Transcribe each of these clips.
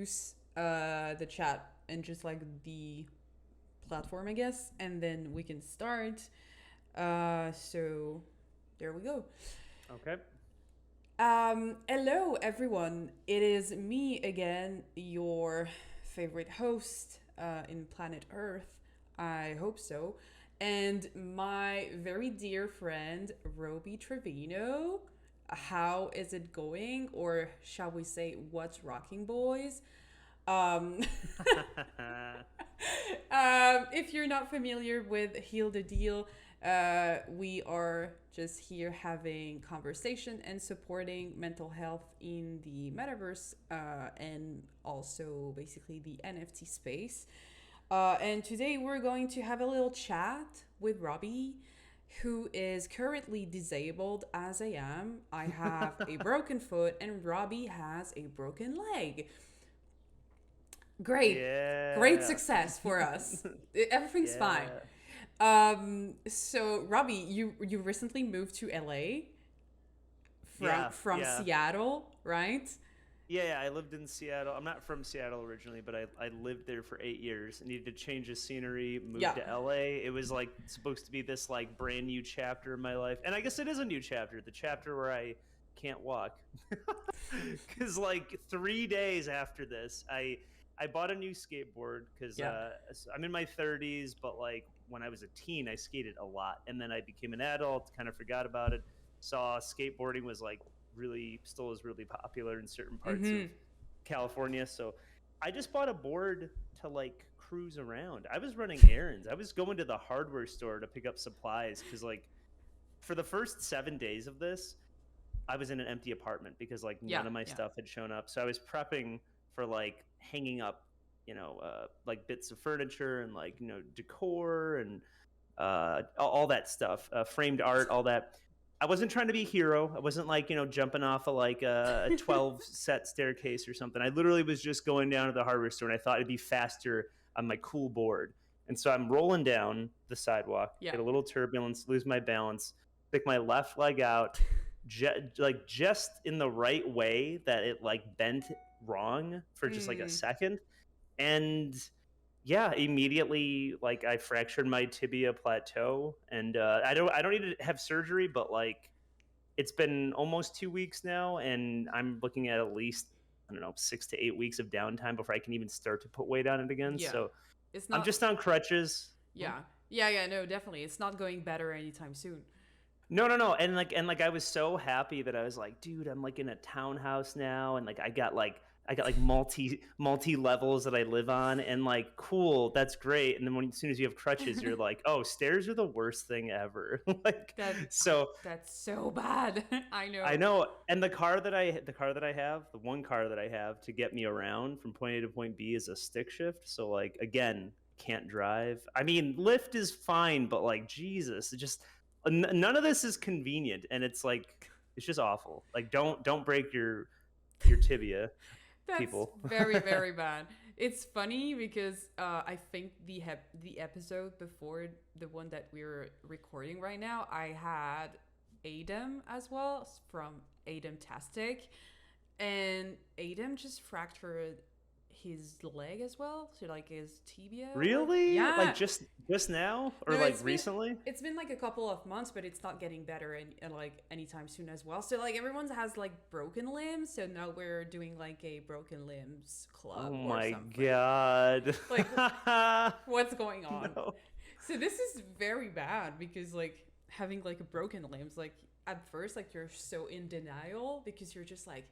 introduce the chat and just like the platform, I guess, and then we can start. So there we go. Okay. Hello, everyone. It is me again, your favorite host in planet Earth. I hope so. And my very dear friend, Robbie Trevino. How is it going? Or shall we say, what's rocking, boys? Um, if you're not familiar with Heal the Deal, we are just here having conversation and supporting mental health in the metaverse and also basically the NFT space. And today we're going to have a little chat with Robbie, who is currently disabled as I am. I have a broken foot, and Robbie has a broken leg. Great, great Yeah. success for us. Everything's fine. Yeah. So Robbie, you recently moved to LA Yeah. from Yeah. Seattle, right? Yeah. I lived in Seattle. I'm not from Seattle originally, but I lived there for 8 years. Needed to change the scenery, moved Yeah. to LA. It was like supposed to be this like brand new chapter in my life. And I guess it is a new chapter, the chapter where I can't walk. Cuz like 3 days after this, I bought a new skateboard cuz Yeah. I'm in my 30s, but like when I was a teen, I skated a lot. And then I became an adult, kind of forgot about it. Saw skateboarding was like really still is really popular in certain parts of Mm-hmm. California. So I just bought a board to like cruise around. I was running errands. I was going to the hardware store to pick up supplies because like for the first 7 days of this, I was in an empty apartment because like Yeah. none of my Yeah. stuff had shown up. So I was prepping for like hanging up, like bits of furniture and like decor and all that stuff, framed art, all that. I wasn't trying to be a hero. I wasn't like jumping off of like a 12 set staircase or something. I literally was just going down to the hardware store, and I thought it'd be faster on my cool board. And so I'm rolling down the sidewalk, Yeah. get a little turbulence, lose my balance, stick my left leg out, like just in the right way that it like bent wrong for just like a Mm. second, and yeah, immediately like I fractured my tibia plateau, and I don't need to have surgery, but like it's been almost 2 weeks now, and I'm looking at least I don't know 6 to 8 weeks of downtime before I can even start to put weight on it again. Yeah. So It's I'm not. just on crutches. Yeah. Yeah. Yeah. No, definitely. It's not going better anytime soon. No, no, no. And like I was so happy that I was like, dude, I'm like in a townhouse now, and like I got like multi levels that I live on, and like cool, that's great. And then as soon as you have crutches, you're like, oh, stairs are the worst thing ever. Like That so that's so bad. I I know. know, and the car that I have, the one car that I have to get me around from point A to point B is a stick shift. So like again, can't drive. I mean, lift is fine, but like Jesus, it just none of this is convenient, and it's like it's just awful. Like don't break your tibia, That's people. very, very bad. It's funny because I think the episode before the one that we're recording right now, I had Adam as well from Adam Tastic, and Adam just fractured his leg as well, so like his tibia or Really? Like yeah. just now or No, like recently? it's been like a couple of months, but it's not getting better like anytime soon as well. So like everyone has like broken limbs, so now we're doing like a broken limbs Oh club or my something. god. Like what's going on? No. So this is very bad because like having like a broken limbs, like at first like you're so in denial because you're just like,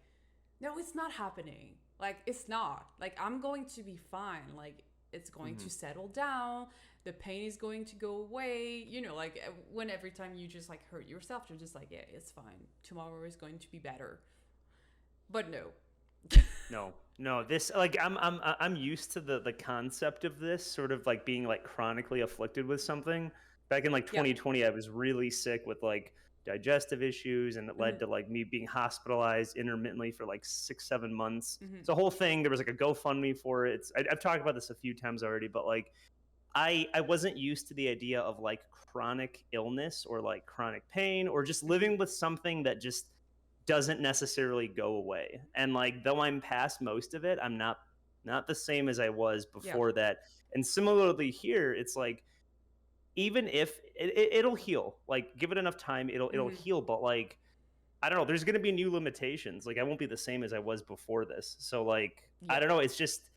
no, it's not happening. Like it's not. Like I'm going to be fine. Like it's going Mhm. to settle down. The pain is going to go away. You know, like when every time you just like hurt yourself, you're just like, yeah, it's fine. Tomorrow is going to be better. But no. No, no. This like I'm used to the concept of this sort of like being like chronically afflicted with something. Back in like Yeah. 2020, I was really sick with like digestive issues, and it Mm-hmm. led to like me being hospitalized intermittently for like 6 7 months. Mm-hmm. It's a whole thing. There was like a GoFundMe for it. I've talked about this a few times already, but like I wasn't used to the idea of like chronic illness or like chronic pain or just Mm-hmm. living with something that just doesn't necessarily go away. And like though I'm past most of it, I'm not not the same as I was Yeah. before that. And similarly here, it's like, even if it'll heal, like give it enough time, it'll Hmm. heal. But like, I don't know, there's gonna be new limitations. Like I won't be the same as I was before this. So like, I Yeah. don't know. It's just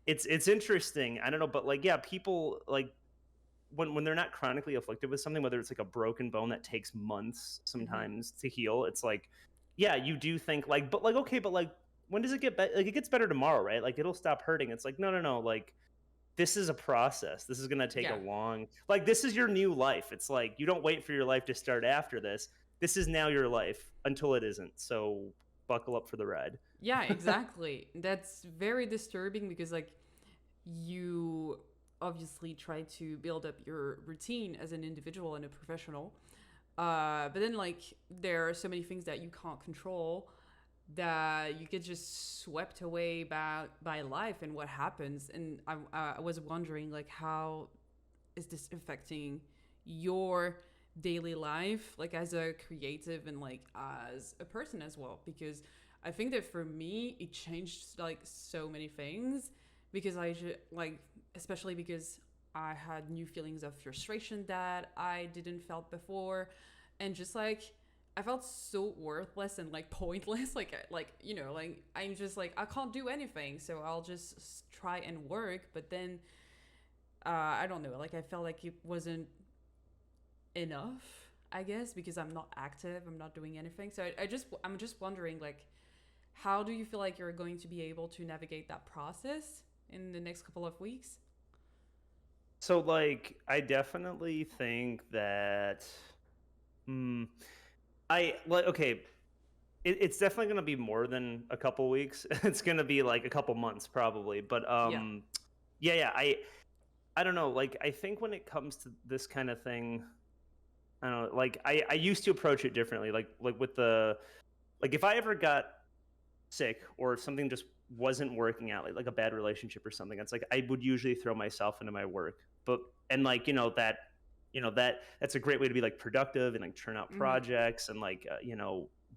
it's interesting. I don't know, but like, yeah, people like when they're not chronically afflicted with something, whether it's like a broken bone that takes months Hmm. sometimes to heal, it's like, yeah, you do think like, but like, okay, but like, when does it get better? Like, it gets better tomorrow, right? Like, it'll stop hurting. It's like, no, no, no. Like, this is a process. This is gonna take a Yeah. long, like, this is your new life. It's like you don't wait for your life to start after this. This is now your life until it isn't. So buckle up for the ride. Yeah, exactly. That's very disturbing because like you obviously try to build up your routine as an individual and a professional. But then like there are so many things that you can't control that you get just swept away by life and what happens. And I was wondering like how is this affecting your daily life like as a creative and like as a person as well, because I think that for me it changed like so many things because like especially because I had new feelings of frustration that I didn't felt before, and just like I felt so worthless and like pointless like you know like I'm just like I can't do anything, so I'll just try and work. But then I don't know, like I felt like it wasn't enough, I guess, because I'm not active, I'm not doing anything. So I'm just wondering like how do you feel like you're going to be able to navigate that process in the next couple of weeks? So like, I definitely think that, mm, I like, okay, it's definitely going to be more than a couple weeks. It's going to be like a couple months probably. But Yeah. yeah, yeah. I don't know. Like I think when it comes to this kind of thing, I don't know. Like I used to approach it differently. Like with the, like if I ever got sick or if something just wasn't working out, like a bad relationship or something, it's like I would usually throw myself into my work. But and like, that's a great way to be like productive and like turn out Mm-hmm. projects and like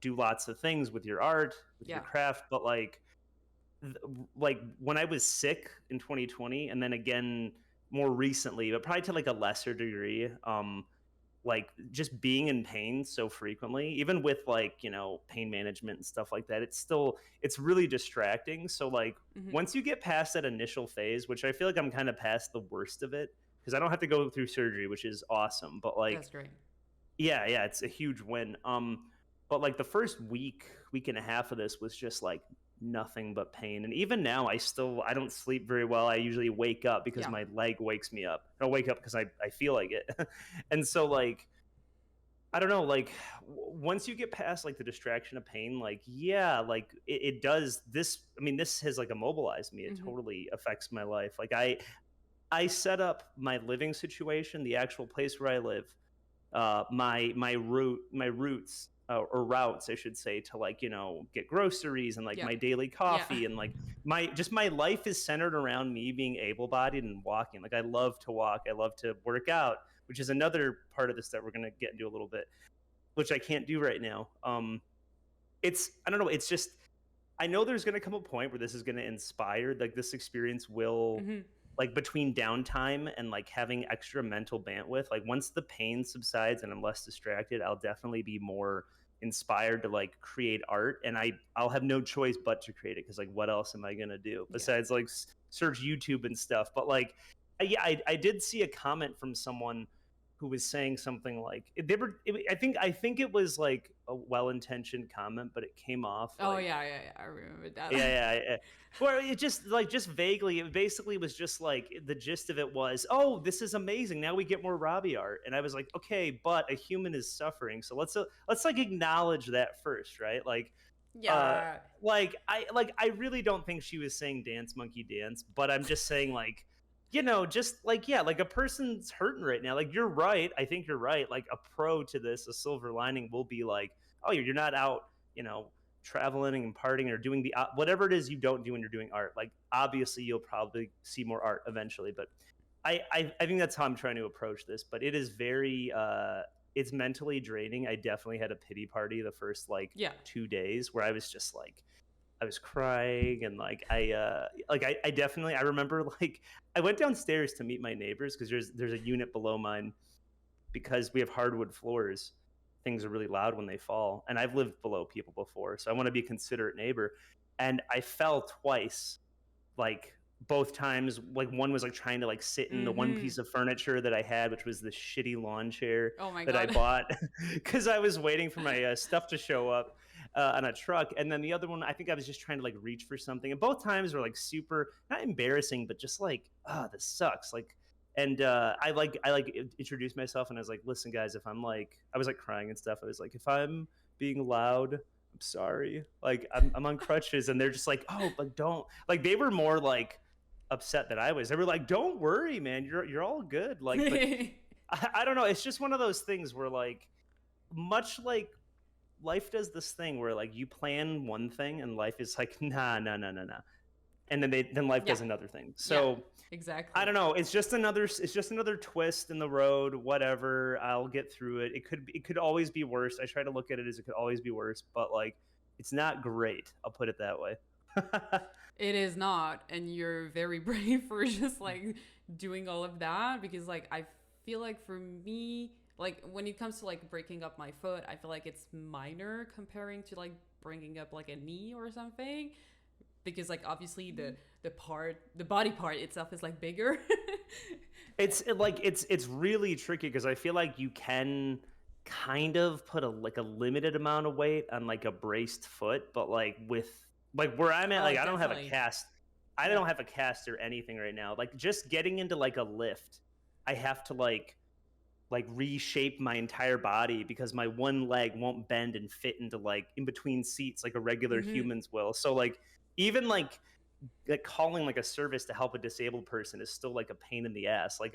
do lots of things with your art, with your Yeah. craft. But th- like when I was sick in 2020 and then again more recently, but probably to like a lesser degree, like just being in pain so frequently, even with like pain management and stuff like that, it's really distracting. So like Mm-hmm. once you get past that initial phase, which I feel like I'm kind of past the worst of it because I don't have to go through surgery, which is awesome, but like, That's great. yeah, yeah, it's a huge win. But like the first week and a half of this was just like nothing but pain. And even now I don't sleep very well. I usually wake up because Yeah. my leg wakes me up. I'll wake up because I feel like it. And so like, I don't know, like once you get past like the distraction of pain, like yeah, like it does this. I mean, this has like immobilized me. It Mm-hmm. totally affects my life. Like I set up my living situation, the actual place where I live, my roots, or routes I should say, to like get groceries and like Yeah. my daily Yeah. coffee and like my life is centered around me being able-bodied and walking. Like I love to walk, I love to work out, which is another part of this that we're going to get into a little bit, which I can't do right now. It's, I don't know, it's just, I know there's going to come a point where this is going to inspire, like this experience will, Mm-hmm. like between downtime and like having extra mental bandwidth, like once the pain subsides and I'm less distracted, I'll definitely be more inspired to like create art. And I'll have no choice but to create it because like what else am I going to do Yeah. besides like search YouTube and stuff. But like, yeah, I did see a comment from someone who was saying something like I think it was like a well-intentioned comment, but it came off Oh like, yeah, yeah, yeah. I remember that. yeah, yeah, yeah. Well, it just vaguely, it basically was just like the gist of it was, oh, this is amazing. Now we get more Robbie art, and I was like, okay, but a human is suffering, so let's like acknowledge that first, right? Uh, Yeah. I really don't think she was saying dance monkey dance, but I'm just saying like, just like, yeah, like a person's hurting right now. Like you're right, I think you're right. Like a pro to this, a silver lining will be like, oh, you're not out, you know traveling and partying or doing the whatever it is you don't do when you're doing art. Like obviously you'll probably see more art eventually, but I think that's how I'm trying to approach this. But it is very it's mentally draining. I definitely had a pity party the first like Yeah. 2 days where I was just like, I was crying, and I definitely, I remember, like, I went downstairs to meet my neighbors because there's a unit below mine, because we have hardwood floors. Things are really loud when they fall, and I've lived below people before, so I want to be a considerate neighbor. And I fell twice, like both times. Like, one was like trying to like sit in the one Mm-hmm. piece of furniture that I had, which was this shitty lawn chair Oh my that I God. bought because I was waiting for my stuff to show up on a truck. And then the other one, I think I was just trying to like reach for something, and both times were like super, not embarrassing, but just like, oh, this sucks, like. And I introduced myself, and I was like, listen guys, if I'm like, I was like crying and stuff, I was like, if I'm being loud, I'm sorry. Like, I'm on crutches. And they're just like, oh, but don't, like, they were more like upset than I was. They were like, don't worry, man. You're all good. Like, but I don't know. It's just one of those things where, like, much like life does this thing where like you plan one thing and life is like, nah, nah, nah, nah, nah. And then life Yeah. does another thing. Yeah. So I Exactly. don't know. It's just another twist in the road. Whatever. I'll get through it. It could always be worse. I try to look at it as it could always be worse, but like, it's not great. I'll put it that way. It is not, and you're very brave for just like doing all of that, because like I feel like for me, like when it comes to like breaking up my foot, I feel like it's minor comparing to like bringing up like a knee or something, because like obviously the body part itself is like bigger. It's really tricky because I feel like you can kind of put a limited amount of weight on like a braced foot, but like with like where I'm at, Oh, like I don't have a definitely. cast. I Yeah. don't have a cast or anything right now. Like, just getting into like a lift, I have to like reshape my entire body because my one leg won't bend and fit into like in between seats like a regular Mm-hmm. humans will. So like, even like calling like a service to help a disabled person is still like a pain in the ass. Like,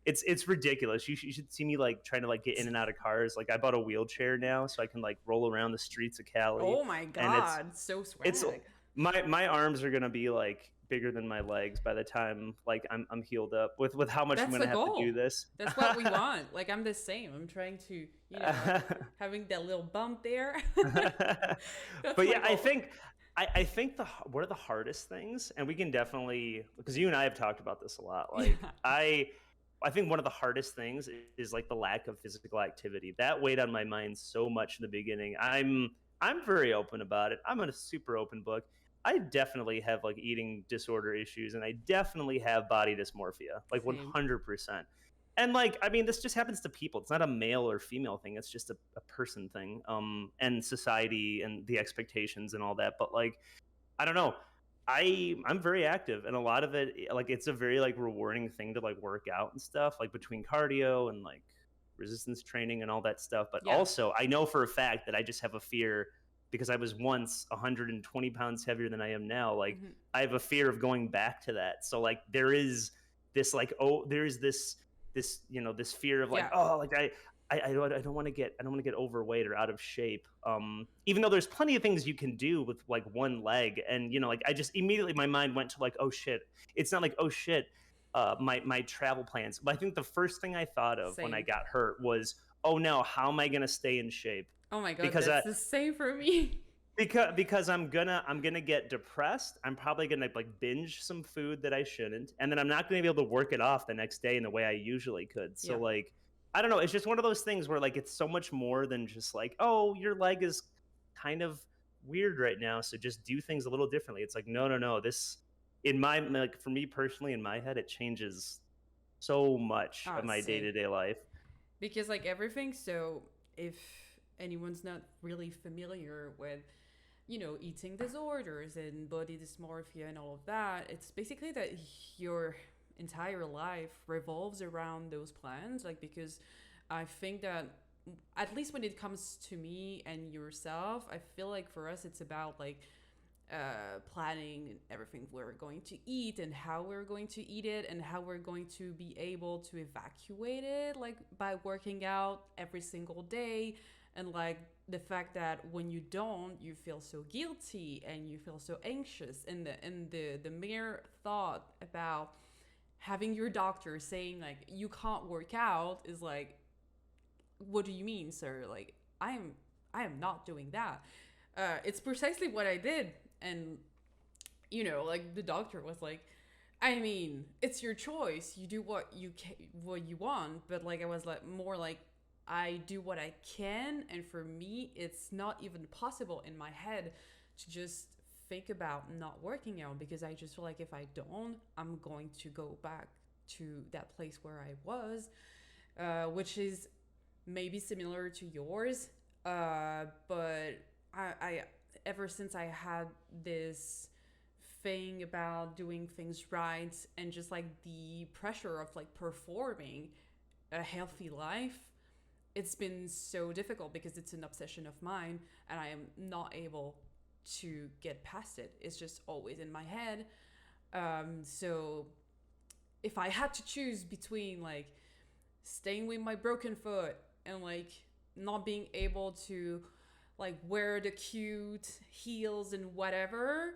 it's ridiculous. You should see me like trying to like get in and out of cars. Like, I bought a wheelchair now so I can like roll around the streets of Cali, Oh my and God, so it's swag. my arms are gonna be like bigger than my legs by the time like I'm healed up with how much I'm That's gonna the have to do goal. this. That's what we want. Like I'm the same. I'm trying to, like having that little bump there. That's But my yeah, I goal. think I think the one of the hardest things, and we can definitely, because you and I have talked about this a lot. Like, Yeah. I think one of the hardest things is like the lack of physical activity. That weighed on my mind so much in the beginning. I'm very open about it. I'm a super open book. I definitely have like eating disorder issues, and I definitely have body dysmorphia, like Same. 100%. And like, I mean, this just happens to people. It's not a male or female thing. It's just a person thing. And society and the expectations and all that. But like, I don't know. I'm very active, and a lot of it, like, it's a very like rewarding thing to like work out and stuff, like between cardio and like resistance training and all that stuff. But Yeah. also, I know for a fact that I just have a fear because I was once 120 pounds heavier than I am now. Like, Hmm. I have a fear of going back to that. So like, there is this like, oh, there is this this fear of like, Yeah. oh, like I don't want to get overweight or out of shape. Even though there's plenty of things you can do with like one leg, and like, I just immediately, my mind went to like, oh shit. It's not like, oh shit, my travel plans. But I think the first thing I thought of when I Same. got hurt was, oh no, how am I gonna stay in shape? Oh my God, Because that's the same for me. because I'm gonna get depressed. I'm probably gonna like binge some food that I shouldn't, and then I'm not gonna be able to work it off the next day in the way I usually could. So Yeah. like, I don't know. It's just one of those things where like, it's so much more than just like, oh, your leg is kind of weird right now, so just do things a little differently. It's like, no, no, no. This, in my, like, for me personally, in my head, it changes so much Ah, of my day same. to day life. Because like everything, so if anyone's not really familiar with, eating disorders and body dysmorphia and all of that, it's basically that your entire life revolves around those plans. Like, because I think that, at least when it comes to me and yourself, I feel like for us, it's about like planning everything we're going to eat and how we're going to eat it and how we're going to be able to evacuate it, like by working out every single day. And like the fact that when you don't, you feel so guilty and you feel so anxious, and the mere thought about having your doctor saying like you can't work out is like, what do you mean, sir? Like, I am not doing that. It's precisely what I did And you know, like the doctor was like, I mean, it's your choice. You do what you want, but like I was like more like I do what I can, and for me, it's not even possible in my head to just think about not working out because I just feel like if I don't, I'm going to go back to that place where I was, which is maybe similar to yours, but I ever since I had this thing about doing things right and just like the pressure of like performing a healthy life, it's been so difficult because it's an obsession of mine and I am not able to get past it. It's just always in my head. So if I had to choose between like staying with my broken foot and like not being able to like wear the cute heels and whatever,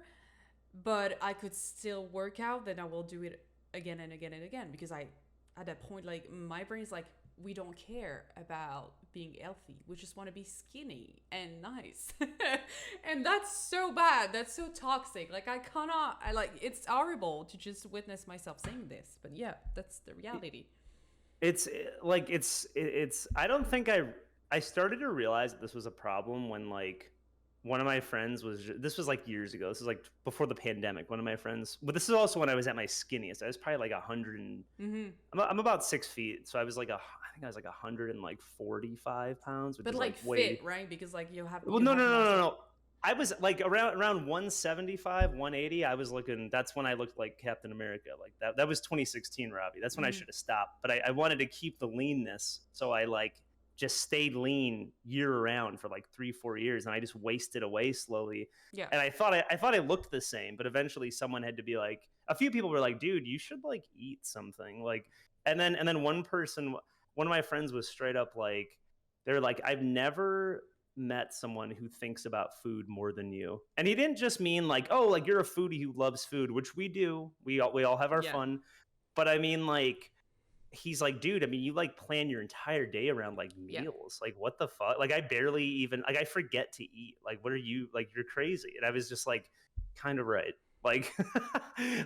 but I could still work out, then I will do it again and again and again because I, at that point, like my brain is like, we don't care about being healthy. We just want to be skinny and nice. And that's so bad. That's so toxic. Like I cannot, I like, it's horrible to just witness myself saying this, but yeah, that's the reality. It's like I don't think I started to realize that this was a problem when like one of my friends this was like years ago. This was like before the pandemic. One of my friends, but this is also when I was at my skinniest. I was probably like 100 and I'm about 6 feet, so I was like I think I was like 145 pounds, which But is like like way. fit, right? Because like Well, you no, have no, no, no, muscle. no. I was like around 175, 180. I was looking. That's when I looked like Captain America. Like that was 2016, Robbie. That's when I should have stopped. But I wanted to keep the leanness, so I like just stayed lean year round for like 3-4 years, and I just wasted away slowly. Yeah. And I thought I looked the same, but eventually someone had to be like, a few people were like, dude, you should like eat something. Like, and then one of my friends was straight up like, they're like, I've never met someone who thinks about food more than you. And he didn't just mean like, oh, like you're a foodie who loves food, which we do. We all have our Yeah. fun. But I mean like he's like, dude, I mean you like plan your entire day around like Yeah. meals. Like what the fuck? Like I barely even like I forget to eat. Like what are you like you're crazy. And I was just like kind of right. Like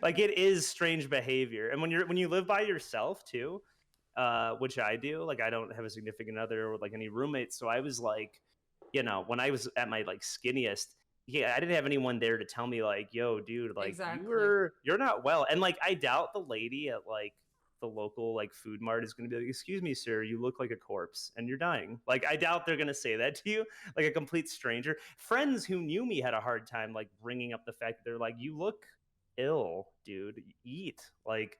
like it is strange behavior. And when you live by yourself too, which I do. Like I don't have a significant other or like any roommates, so I was like, when I was at my like skinniest, yeah, I didn't have anyone there to tell me like, yo, dude, like Exactly. you're not well, and like I doubt the lady at like the local like food mart is going to be like, excuse me, sir, you look like a corpse and you're dying. Like I doubt they're going to say that to you, like a complete stranger. Friends who knew me had a hard time like bringing up the fact that they're like, you look ill, dude, eat. Like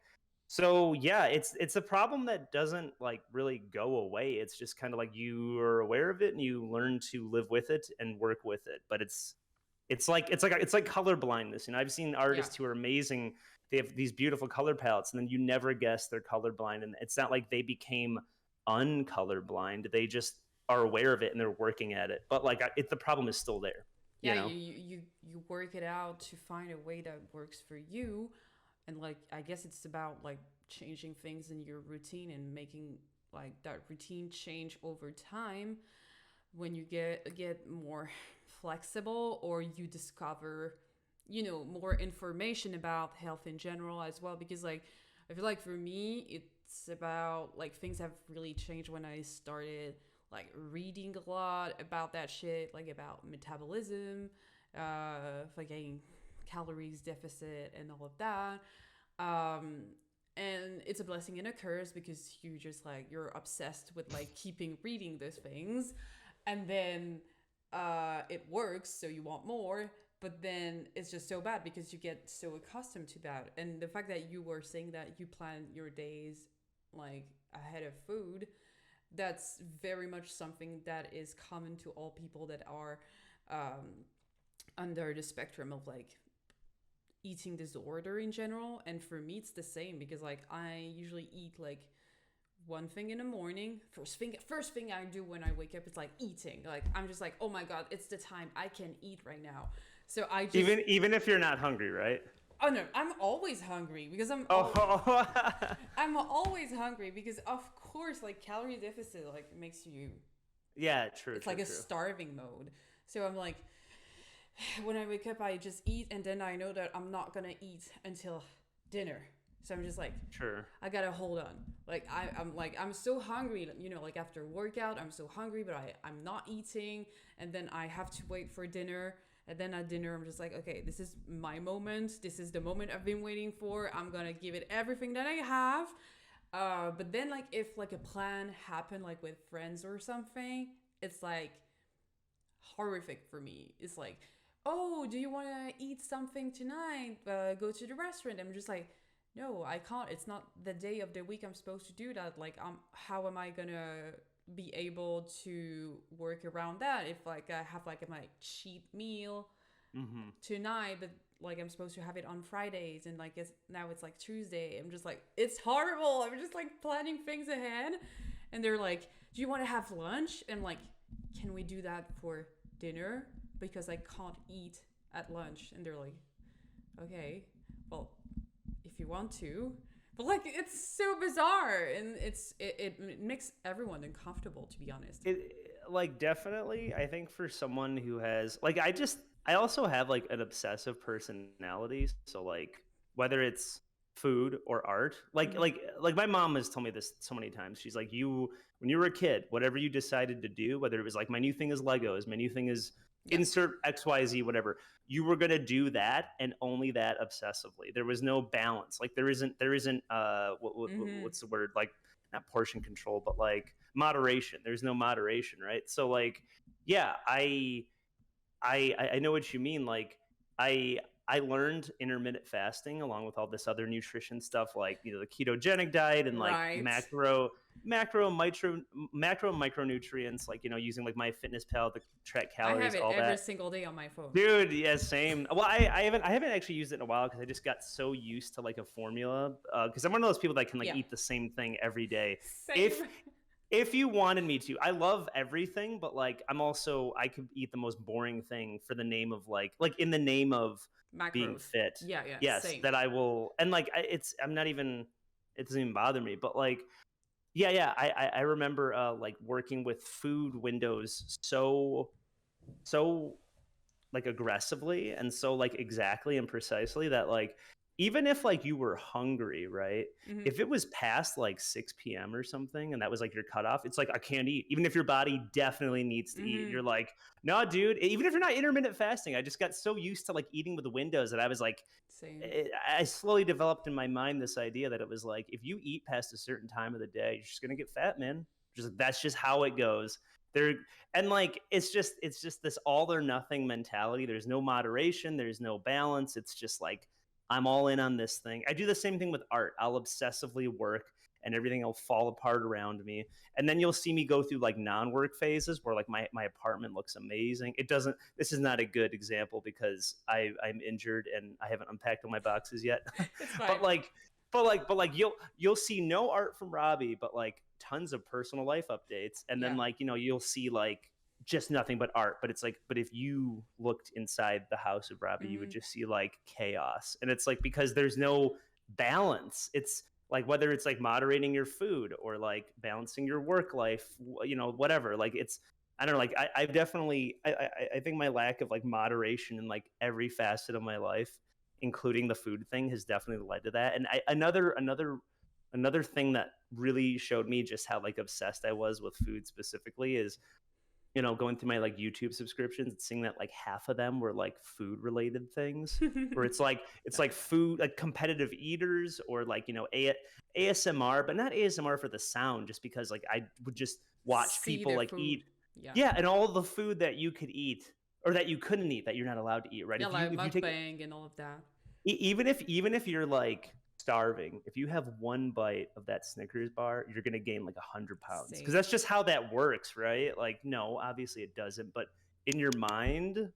so yeah, it's a problem that doesn't like really go away. It's just kind of like you are aware of it and you learn to live with it and work with it. But it's like color blindness. I've seen Yeah. artists who are amazing. They have these beautiful color palettes, and then you never guess they're colorblind. And it's not like they became uncolorblind. They just are aware of it and they're working at it. But like the problem is still there. You Yeah, know. you work it out to find a way that works for you, and like I guess it's about like changing things in your routine and making like that routine change over time when you get more flexible or you discover more information about health in general as well, because like I feel like for me it's about like things have really changed when I started like reading a lot about that shit, like about metabolism, like getting calories deficit and all of that. um and it's a blessing and a curse because you're obsessed with like keeping reading those things, and then it works so you want more, but then it's just so bad because you get so accustomed to that. And the fact that you were saying that you plan your days like ahead of food, that's very much something that is common to all people that are um, under the spectrum of like eating disorder in general. And for me it's the same because like I usually eat like one thing in the morning. First thing I do when I wake up is like eating. Like I'm just like, oh my god, it's the time I can eat right now. So I just Even if you're not hungry, right? oh no, I'm always hungry because Oh, I'm always hungry because of course like calorie deficit like makes you, yeah, true, it's true, like a true. starving mode. So I'm like, when I wake up, I just eat, and then I know that I'm not gonna eat until dinner. So I'm just like, Sure. I gotta hold on. Like I'm like I'm so hungry. You know, like after workout, I'm so hungry, but I'm not eating, and then I have to wait for dinner. And then at dinner, I'm just like, okay, this is my moment. This is the moment I've been waiting for. I'm gonna give it everything that I have. But then, like, if like a plan happened, like with friends or something, it's like horrific for me. It's like, oh, do you want to eat something tonight? Go to the restaurant. I'm just like, no, I can't. It's not the day of the week I'm supposed to do that. Like, how am I gonna be able to work around that if like I have like my cheat meal Mm-hmm. tonight, but like I'm supposed to have it on Fridays, and like now it's like Tuesday. I'm just like, it's horrible. I'm just like planning things ahead, and they're like, do you want to have lunch? And I'm like, can we do that for dinner, because I can't eat at lunch? And they're like, okay, well, if you want to. But like, it's so bizarre, and it makes everyone uncomfortable, to be honest. Like definitely, I think for someone who has like I also have like an obsessive personality, so like whether it's food or art, Mm-hmm. like my mom has told me this so many times. She's like, you when you were a kid, whatever you decided to do, whether it was like my new thing is Legos, my new thing is Yeah. insert XYZ, whatever, you were gonna do that and only that obsessively. There was no balance. Like there isn't Mm-hmm. what's the word, like not portion control, but like moderation. There's no moderation, right? So like, yeah, I know what you mean. Like I I learned intermittent fasting along with all this other nutrition stuff, like the ketogenic diet and like Right. macro and micronutrients, like using like my fitness pal to track I have calories, it all every that. single day on my phone. Dude, yeah, same. Well, I haven't actually used it in a while because I just got so used to like a formula. Because I'm one of those people that can like Yeah. eat the same thing every day. If Same. if you wanted me to, I love everything, but like I could eat the most boring thing for the name of like in the name of being Macros. fit. Yeah, yeah, Yes, same. that I will, and like I'm not even, it doesn't even bother me, but like yeah, I remember like working with food windows so like aggressively and so like exactly and precisely that like even if like you were hungry, right? Mm-hmm. If it was past like 6 p.m. or something and that was like your cutoff, it's like I can't eat. Even if your body definitely needs to eat, Mm-hmm. you're like, no, dude. Even if you're not intermittent fasting, I just got so used to like eating with the windows that I was like, Same. I slowly developed in my mind this idea that it was like if you eat past a certain time of the day, you're just gonna get fat, man. Just that's just how it goes. There and like it's just this all or nothing mentality. There's no moderation, there's no balance. It's just like I'm all in on this thing. I do the same thing with art. I'll obsessively work and everything will fall apart around me. And then you'll see me go through like non-work phases where like my apartment looks amazing. It doesn't, this is not a good example because I'm injured and I haven't unpacked all my boxes yet. It's fine. but like but like you'll see no art from Robbie, but like tons of personal life updates. And then Yeah. like, you'll see like just nothing but art. But it's like, but if you looked inside the house of Robbie, you would Mm-hmm. just see like chaos. And it's like because there's no balance. It's like whether it's like moderating your food or like balancing your work life, whatever. Like it's I don't know. Like I've definitely I think my lack of like moderation in like every facet of my life, including the food thing, has definitely led to that. And another thing that really showed me just how like obsessed I was with food specifically is going through my like YouTube subscriptions and seeing that like half of them were like food related things where it's like food, like competitive eaters or like ASMR, but not ASMR for the sound, just because like I would just watch See people their like food. eat, Yeah. yeah, and all the food that you could eat or that you couldn't eat, that you're not allowed to eat, right? Yeah, if you like if you take mukbang and all of that. even if you're like starving, if you have one bite of that Snickers bar, you're gonna gain like 100 pounds because Same. that's just how that works, right? Like, no, obviously it doesn't, but in your mind,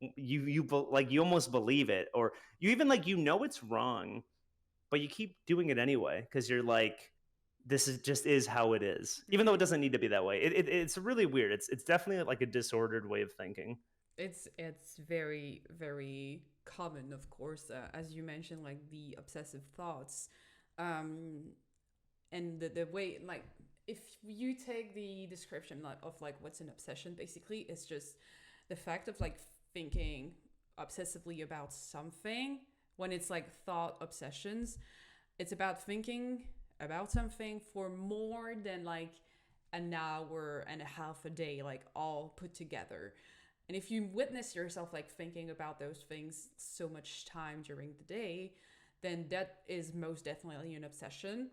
like you almost believe it, or you even like it's wrong, but you keep doing it anyway because you're like, this is how it is, even though it Mm-hmm. doesn't need to be that way. It's really weird. It's definitely like a disordered way of thinking. It's very very common, of course, as you mentioned, like the obsessive thoughts, um, and the way, like, if you take the description of like what's an obsession, basically it's just the fact of like thinking obsessively about something, when it's like thought obsessions, it's about thinking about something for more than like an hour and a half a day, like all put together. And if you witness yourself like thinking about those things so much time during the day, then that is most definitely an obsession.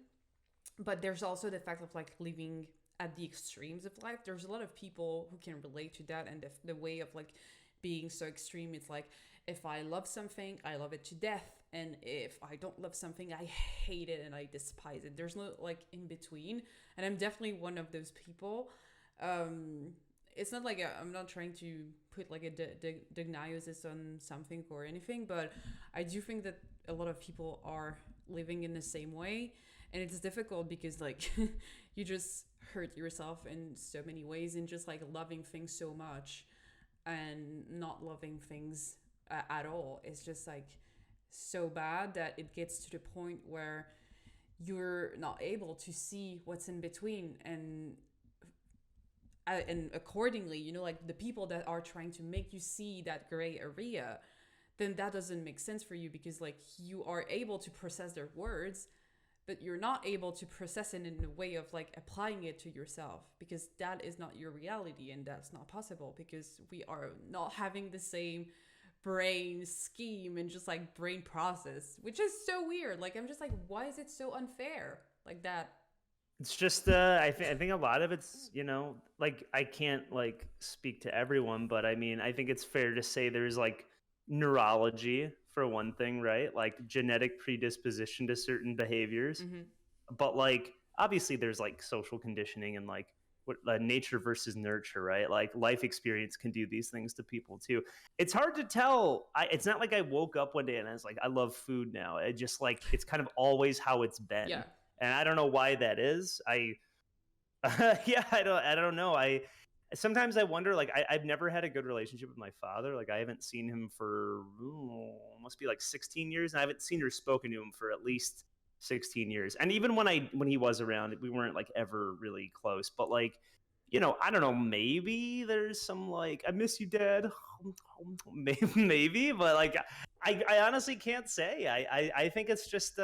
But there's also the fact of like living at the extremes of life. There's a lot of people who can relate to that, and the way of like being so extreme, it's like if I love something, I love it to death, and if I don't love something, I hate it and I despise it. There's no like in between, and I'm definitely one of those people. It's not like I'm not trying to put like a diagnosis on something or anything, but I do think that a lot of people are living in the same way, and it's difficult because like you just hurt yourself in so many ways, and just like loving things so much and not loving things at all is just like so bad that it gets to the point where you're not able to see what's in between. And accordingly, you know, like the people that are trying to make you see that gray area, then that doesn't make sense for you, because like you are able to process their words, but you're not able to process it in a way of like applying it to yourself, because that is not your reality, and that's not possible because we are not having the same brain scheme and just like brain process, which is so weird. Like I'm just like, why is it so unfair like that? It's just I think a lot of it's, you know, like I can't like speak to everyone, but I mean, I think it's fair to say there's like neurology for one thing, right? Like genetic predisposition to certain behaviors. Mm-hmm. But like obviously there's like social conditioning and like what nature versus nurture, right? Like life experience can do these things to people too. It's hard to tell. It's not like I woke up one day and I was like, I love food now. It just like it's kind of always how it's been. Yeah. And I don't know why that is. Yeah, I don't know. I sometimes I wonder. Like I've never had a good relationship with my father. Like I haven't seen him for must be like 16 years, and I haven't seen or spoken to him for at least 16 years. And even when he was around, we weren't like ever really close. But like, you know, I don't know. Maybe there's some like I miss you, Dad. Maybe, but like I honestly can't say. I think it's just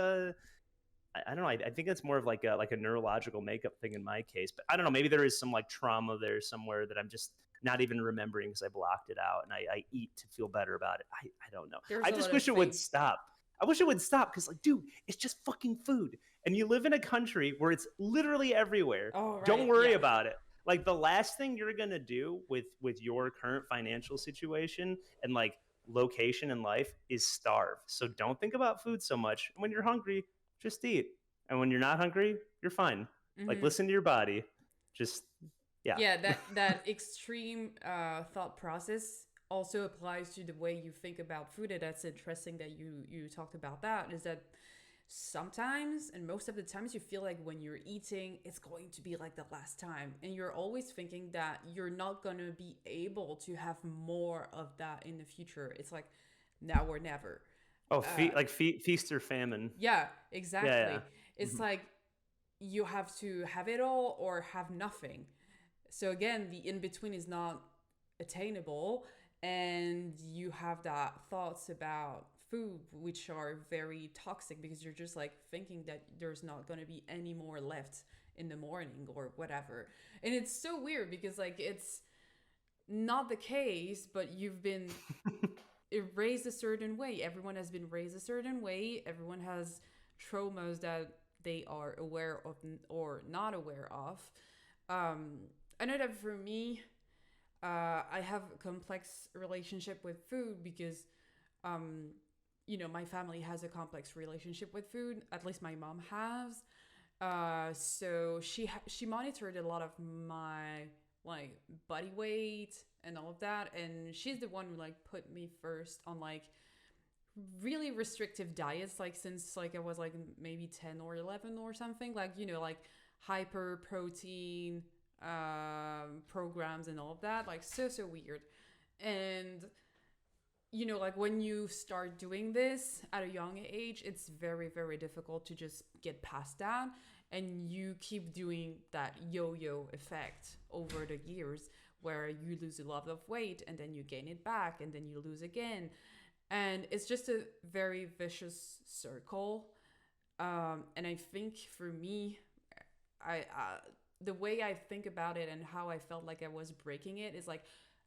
I don't know. I think it's more of like a neurological makeup thing in my case. But I don't know. Maybe there is some like trauma there somewhere that I'm just not even remembering because I blocked it out, and I eat to feel better about it. I don't know. There's I a just lot wish of it would things. stop. I wish it would stop because, like, dude, it's just fucking food, and you live in a country where it's literally everywhere. Oh, Don't right. worry Yeah. about it. Like the last thing you're gonna do with your current financial situation and like location in life is starve. So don't think about food so much. When you're hungry, just eat. And when you're not hungry, you're fine. Like Mm-hmm. listen to your body. Just yeah. Yeah, that extreme thought process also applies to the way you think about food. And that's interesting that you talked about that. Is that sometimes, and most of the times, you feel like when you're eating, it's going to be like the last time, and you're always thinking that you're not gonna be able to have more of that in the future. It's like now or never. Oh, Uh, feast or famine. yeah, Yeah, yeah. exactly. It's Mhm. like you have to have it all or have nothing. So again, the in between is not attainable, and you have that thoughts about food which are very toxic, because you're just like thinking that there's not going to be any more left in the morning or whatever. And it's so weird because like it's not the case, but you've been raised a certain way. Everyone has been raised a certain way. Everyone has traumas that they are aware of or not aware of. um, I know that for me, I have a complex relationship with food because, um, you know, my family has a complex relationship with food. At least my mom has. So she monitored a lot of my like body weight and all of that, and she's the one who like put me first on like really restrictive diets, like since like I was like maybe 10 or 11 or something, like, you know, like hyper protein programs and all of that, like so weird. And you know, like when you start doing this at a young age, it's very difficult to just get past that, and you keep doing that yo-yo effect over the years, where you lose a lot of weight and then you gain it back and then you lose again. And it's just a very vicious circle. And I think for me, I the way I think about it and how I felt like I was breaking it is like,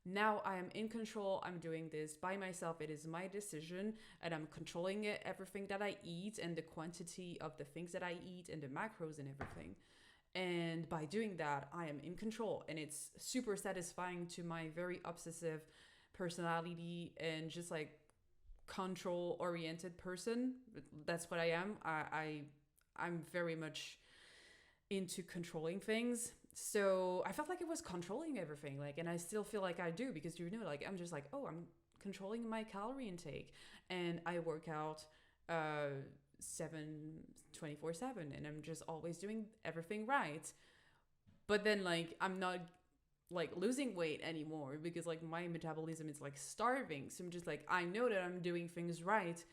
now I am in control. I'm doing this by myself. It is my decision, and I'm controlling it, everything that I eat and the quantity of the things that I eat and the macros and everything. And by doing that, I am in control, and it's super satisfying to my very obsessive personality and just like control oriented person. That's what I am. I'm very much into controlling things. So I felt like it was controlling everything, like, and I still feel like I do, because like I'm just like, oh, I'm controlling my calorie intake, and I work out 24/7, and I'm just always doing everything right. But then like I'm not like losing weight anymore, because like my metabolism is like starving. So I'm just like, I know that I'm doing things right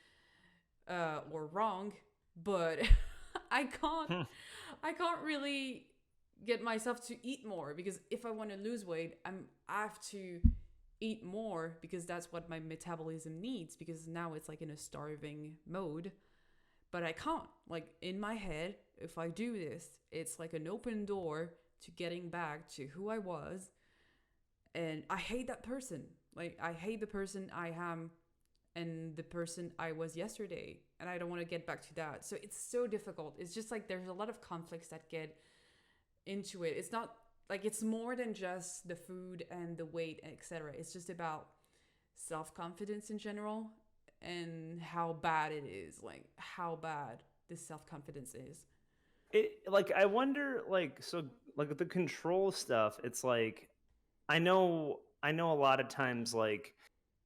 or wrong, but I can't really get myself to eat more, because if I want to lose weight, I have to eat more, because that's what my metabolism needs, because now it's like in a starving mode. But I can't. Like in my head, if I do this, it's like an open door to getting back to who I was. And I hate that person. Like I hate the person I am and the person I was yesterday. And I don't want to get back to that. So it's so difficult. It's just like there's a lot of conflicts that get into it. It's not like, it's more than just the food and the weight, etc. It's just about self-confidence in general, and how bad it is, like how bad this self-confidence is. It, like, I wonder, like, so like the control stuff, it's like, I know a lot of times, like,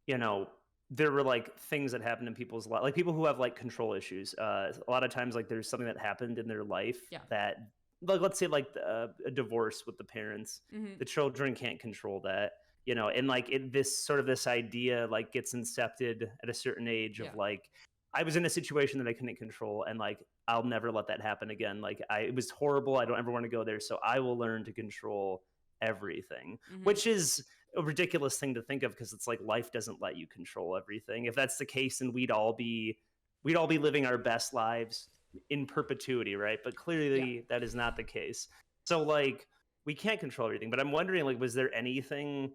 you know, there were like things that happened in people's life, like people who have like control issues. A lot of times, like there's something that happened in their life Yeah. that, like, let's say like a divorce with the parents, Mm-hmm. the children can't control that, and like this idea like gets incepted at a certain age Yeah. of like, I was in a situation that I couldn't control, and like I'll never let that happen again. Like it was horrible. I don't ever want to go there. So I will learn to control everything, Mm-hmm. which is a ridiculous thing to think of, because it's like life doesn't let you control everything. If that's the case, then we'd all be living our best lives in perpetuity, right? But clearly that is not the case. So like we can't control everything. But I'm wondering, like, was there anything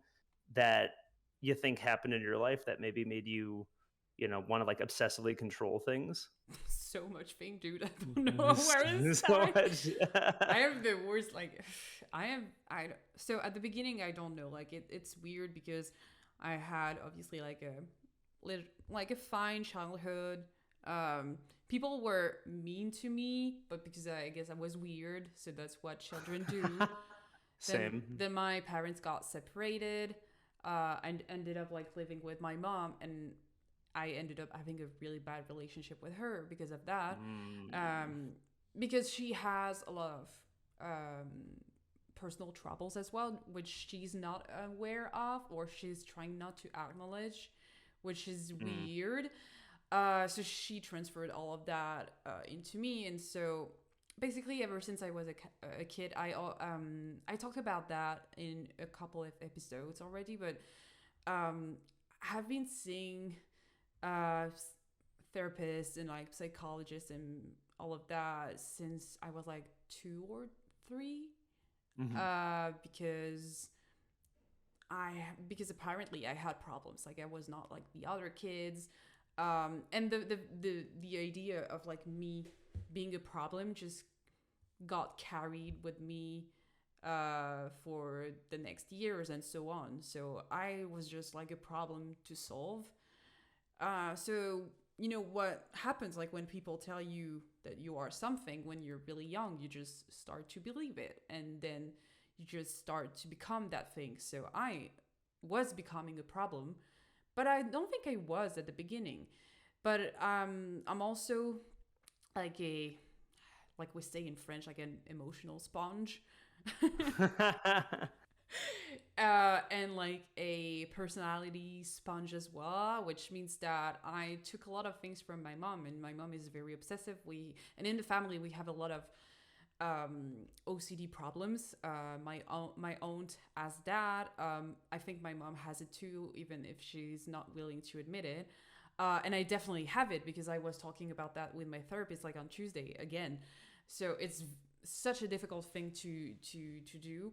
that you think happened in your life that maybe made you, want to like obsessively control things? So much thing, dude. I don't know where to So start. much. I have the worst, like, so at the beginning, I don't know, like, it's weird, because I had obviously like a fine childhood. People were mean to me, but because I guess I was weird, so that's what children do. Same. Then my parents got separated, and ended up like living with my mom, and I ended up having a really bad relationship with her because of that. Because she has a lot of personal troubles as well, which she's not aware of, or she's trying not to acknowledge, which is weird. So she transferred all of that into me, and so basically ever since I was a kid, I talked about that in a couple of episodes already, but I've been seeing therapists and like psychologists and all of that since I was like 2 or 3, because apparently I had problems, like I was not like the other kids, and the idea of like me being a problem just got carried with me for the next years and so on. So I was just like a problem to solve. So you know what happens, like when people tell you that you are something when you're really young, you just start to believe it, and then you just start to become that thing. So I was becoming a problem, but I don't think I was at the beginning. But I'm also like like we say in French, like an emotional sponge. And like a personality sponge as well, which means that I took a lot of things from my mom, and my mom is very obsessive. And in the family we have a lot of OCD problems. My aunt has that. I think my mom has it too, even if she's not willing to admit it. And I definitely have it because I was talking about that with my therapist like on Tuesday again. So it's such a difficult thing to do,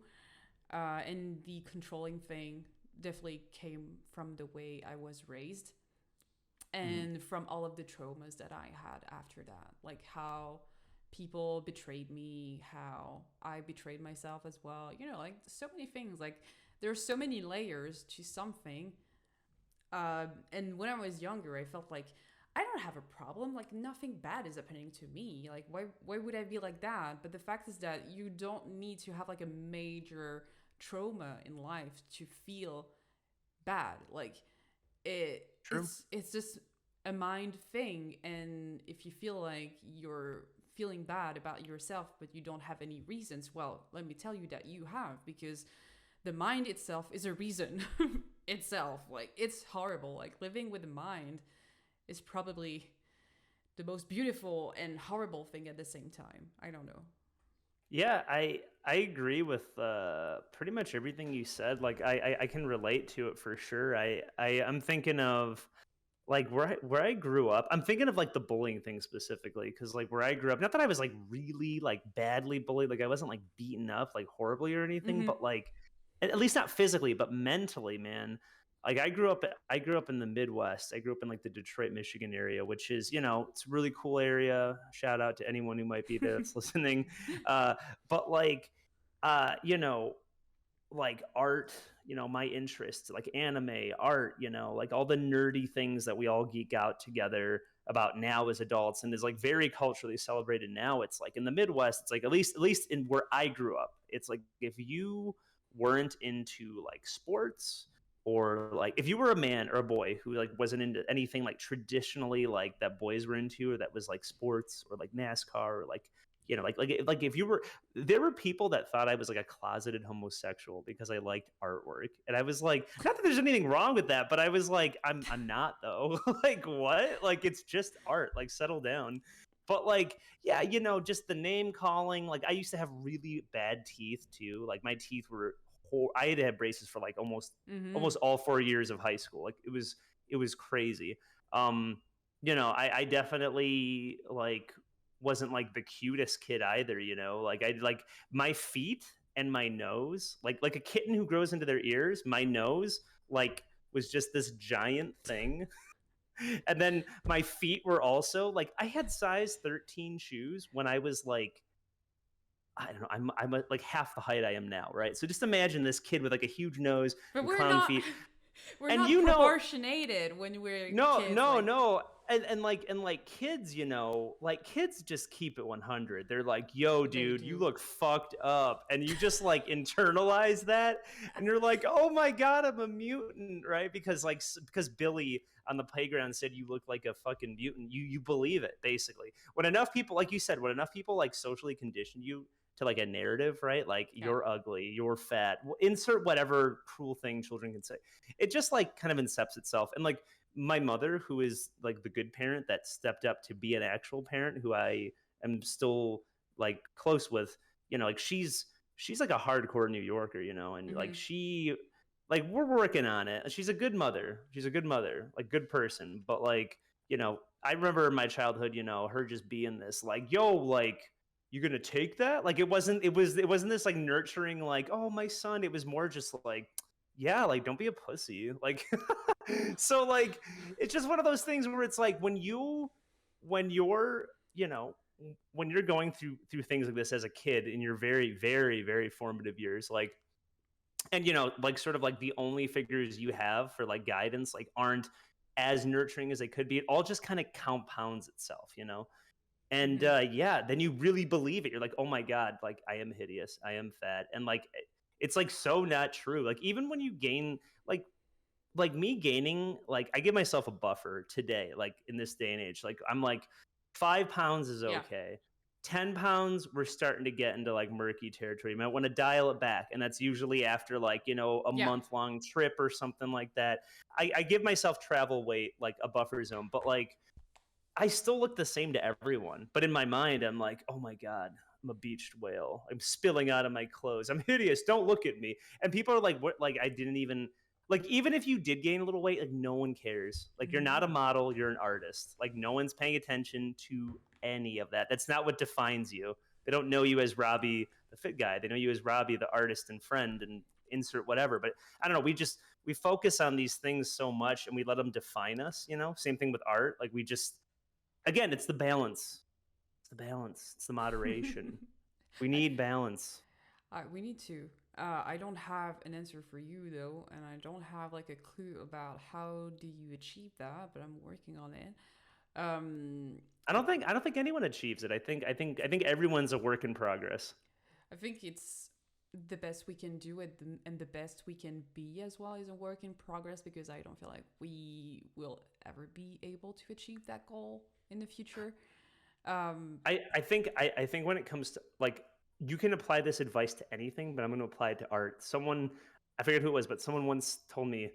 and the controlling thing definitely came from the way I was raised and from all of the traumas that I had after that, like how people betrayed me, how I betrayed myself as well. You know, like so many things. Like there's so many layers to something. And when I was younger, I felt like I don't have a problem. Like nothing bad is happening to me. Like why would I be like that? But the fact is that you don't need to have like a major trauma in life to feel bad. Like True. it's just a mind thing, and if you feel like you're feeling bad about yourself but you don't have any reasons, well, let me tell you that you have, because the mind itself is a reason itself. Like it's horrible. Like living with the mind is probably the most beautiful and horrible thing at the same time. I don't know. Yeah, I agree with pretty much everything you said. Like I can relate to it for sure. I'm thinking of like where I grew up. I'm thinking of like the bullying thing specifically because like where I grew up, not that I was like really like badly bullied, like I wasn't like beaten up like horribly or anything, Mm-hmm. but like at least not physically, but mentally, man. Like I grew up in the Midwest. I grew up in like the Detroit, Michigan area, which is, you know, it's a really cool area. Shout out to anyone who might be there that's listening. Uh, but like you know, like art, you know, my interests, like anime, art, you know, like all the nerdy things that we all geek out together about now as adults and is like very culturally celebrated now. It's like in the Midwest, it's like at least in where I grew up, it's like if you weren't into like sports or like if you were a man or a boy who like wasn't into anything like traditionally like that boys were into or that was like sports or like NASCAR or like you know like if you were there were people that thought I was like a closeted homosexual because I liked artwork. And I was like, not that there's anything wrong with that, but I was like, I'm not though. Like what? Like it's just art. Like settle down. But like, yeah, you know, just the name calling. Like I used to have really bad teeth too. Like my teeth were I had to have braces for like Mm-hmm. almost all 4 years of high school. Like it was crazy. Um, you know, I definitely like wasn't like the cutest kid either, you know. Like I like my feet and my nose, like a kitten who grows into their ears, my nose like was just this giant thing. And then my feet were also like I had size 13 shoes when I was like I don't know, I'm like half the height I am now, right? So just imagine this kid with like a huge nose But and we're clown not feet. we're And not you know, proportionated when we're no, kids. no, Like no. And like kids, you know, like kids just keep it 100. They're like, "Yo, they dude, you do. look fucked up." And you just like internalize that and you're like, "Oh my god, I'm a mutant," right? Because like because Billy on the playground said you look like a fucking mutant. You believe it basically. When enough people like you said, when enough people like socially condition you to like a narrative, right? Like Yeah. you're ugly, you're fat. Insert whatever cruel thing children can say. It just like kind of incepts itself. And like my mother, who is like the good parent that stepped up to be an actual parent, who I am still like close with, you know, like she's like a hardcore New Yorker, you know, and Mm-hmm. like she like we're working on it. She's a good mother. She's a good mother, like good person. But like, you know, I remember in my childhood, you know, her just being this like, yo, like you gonna take that? Like it wasn't this like nurturing, like, oh my son. It was more just like, yeah, like don't be a pussy. Like so like it's just one of those things where it's like when you're you know when you're going through things like this as a kid in your very very very formative years, like and you know like sort of like the only figures you have for like guidance like aren't as nurturing as they could be, it all just kind of compounds itself, you know. And Mm-hmm. yeah, then you really believe it. You're like, oh my god, like I am hideous, I am fat, and like it's like so not true. Like even when you gain like me gaining, like I give myself a buffer today, like in this day and age. Like I'm like 5 pounds is Yeah. okay. 10 pounds, we're starting to get into like murky territory. You might want to dial it back. And that's usually after like, you know, a Yeah. month long trip or something like that. I give myself travel weight, like a buffer zone, but like I still look the same to everyone. But in my mind, I'm like, oh my God, I'm a beached whale. I'm spilling out of my clothes. I'm hideous. Don't look at me. And people are like, what? Like, I didn't even, like, even if you did gain a little weight, like, no one cares. Like, you're not a model, you're an artist. Like, no one's paying attention to any of that. That's not what defines you. They don't know you as Robbie, the fit guy. They know you as Robbie, the artist and friend, and insert whatever. But I don't know. We focus on these things so much and we let them define us, you know? Same thing with art. Like, we just, again, it's the balance. It's the balance. It's the moderation. We need balance. We need to. I don't have an answer for you though, and I don't have like a clue about how do you achieve that, but I'm working on it. Um, I don't think anyone achieves it. I think everyone's a work in progress. I think it's the best we can do it, and the best we can be as well is a work in progress, because I don't feel like we will ever be able to achieve that goal in the future. I think when it comes to, like, you can apply this advice to anything, but I'm going to apply it to art. Someone, I forget who it was, but someone once told me,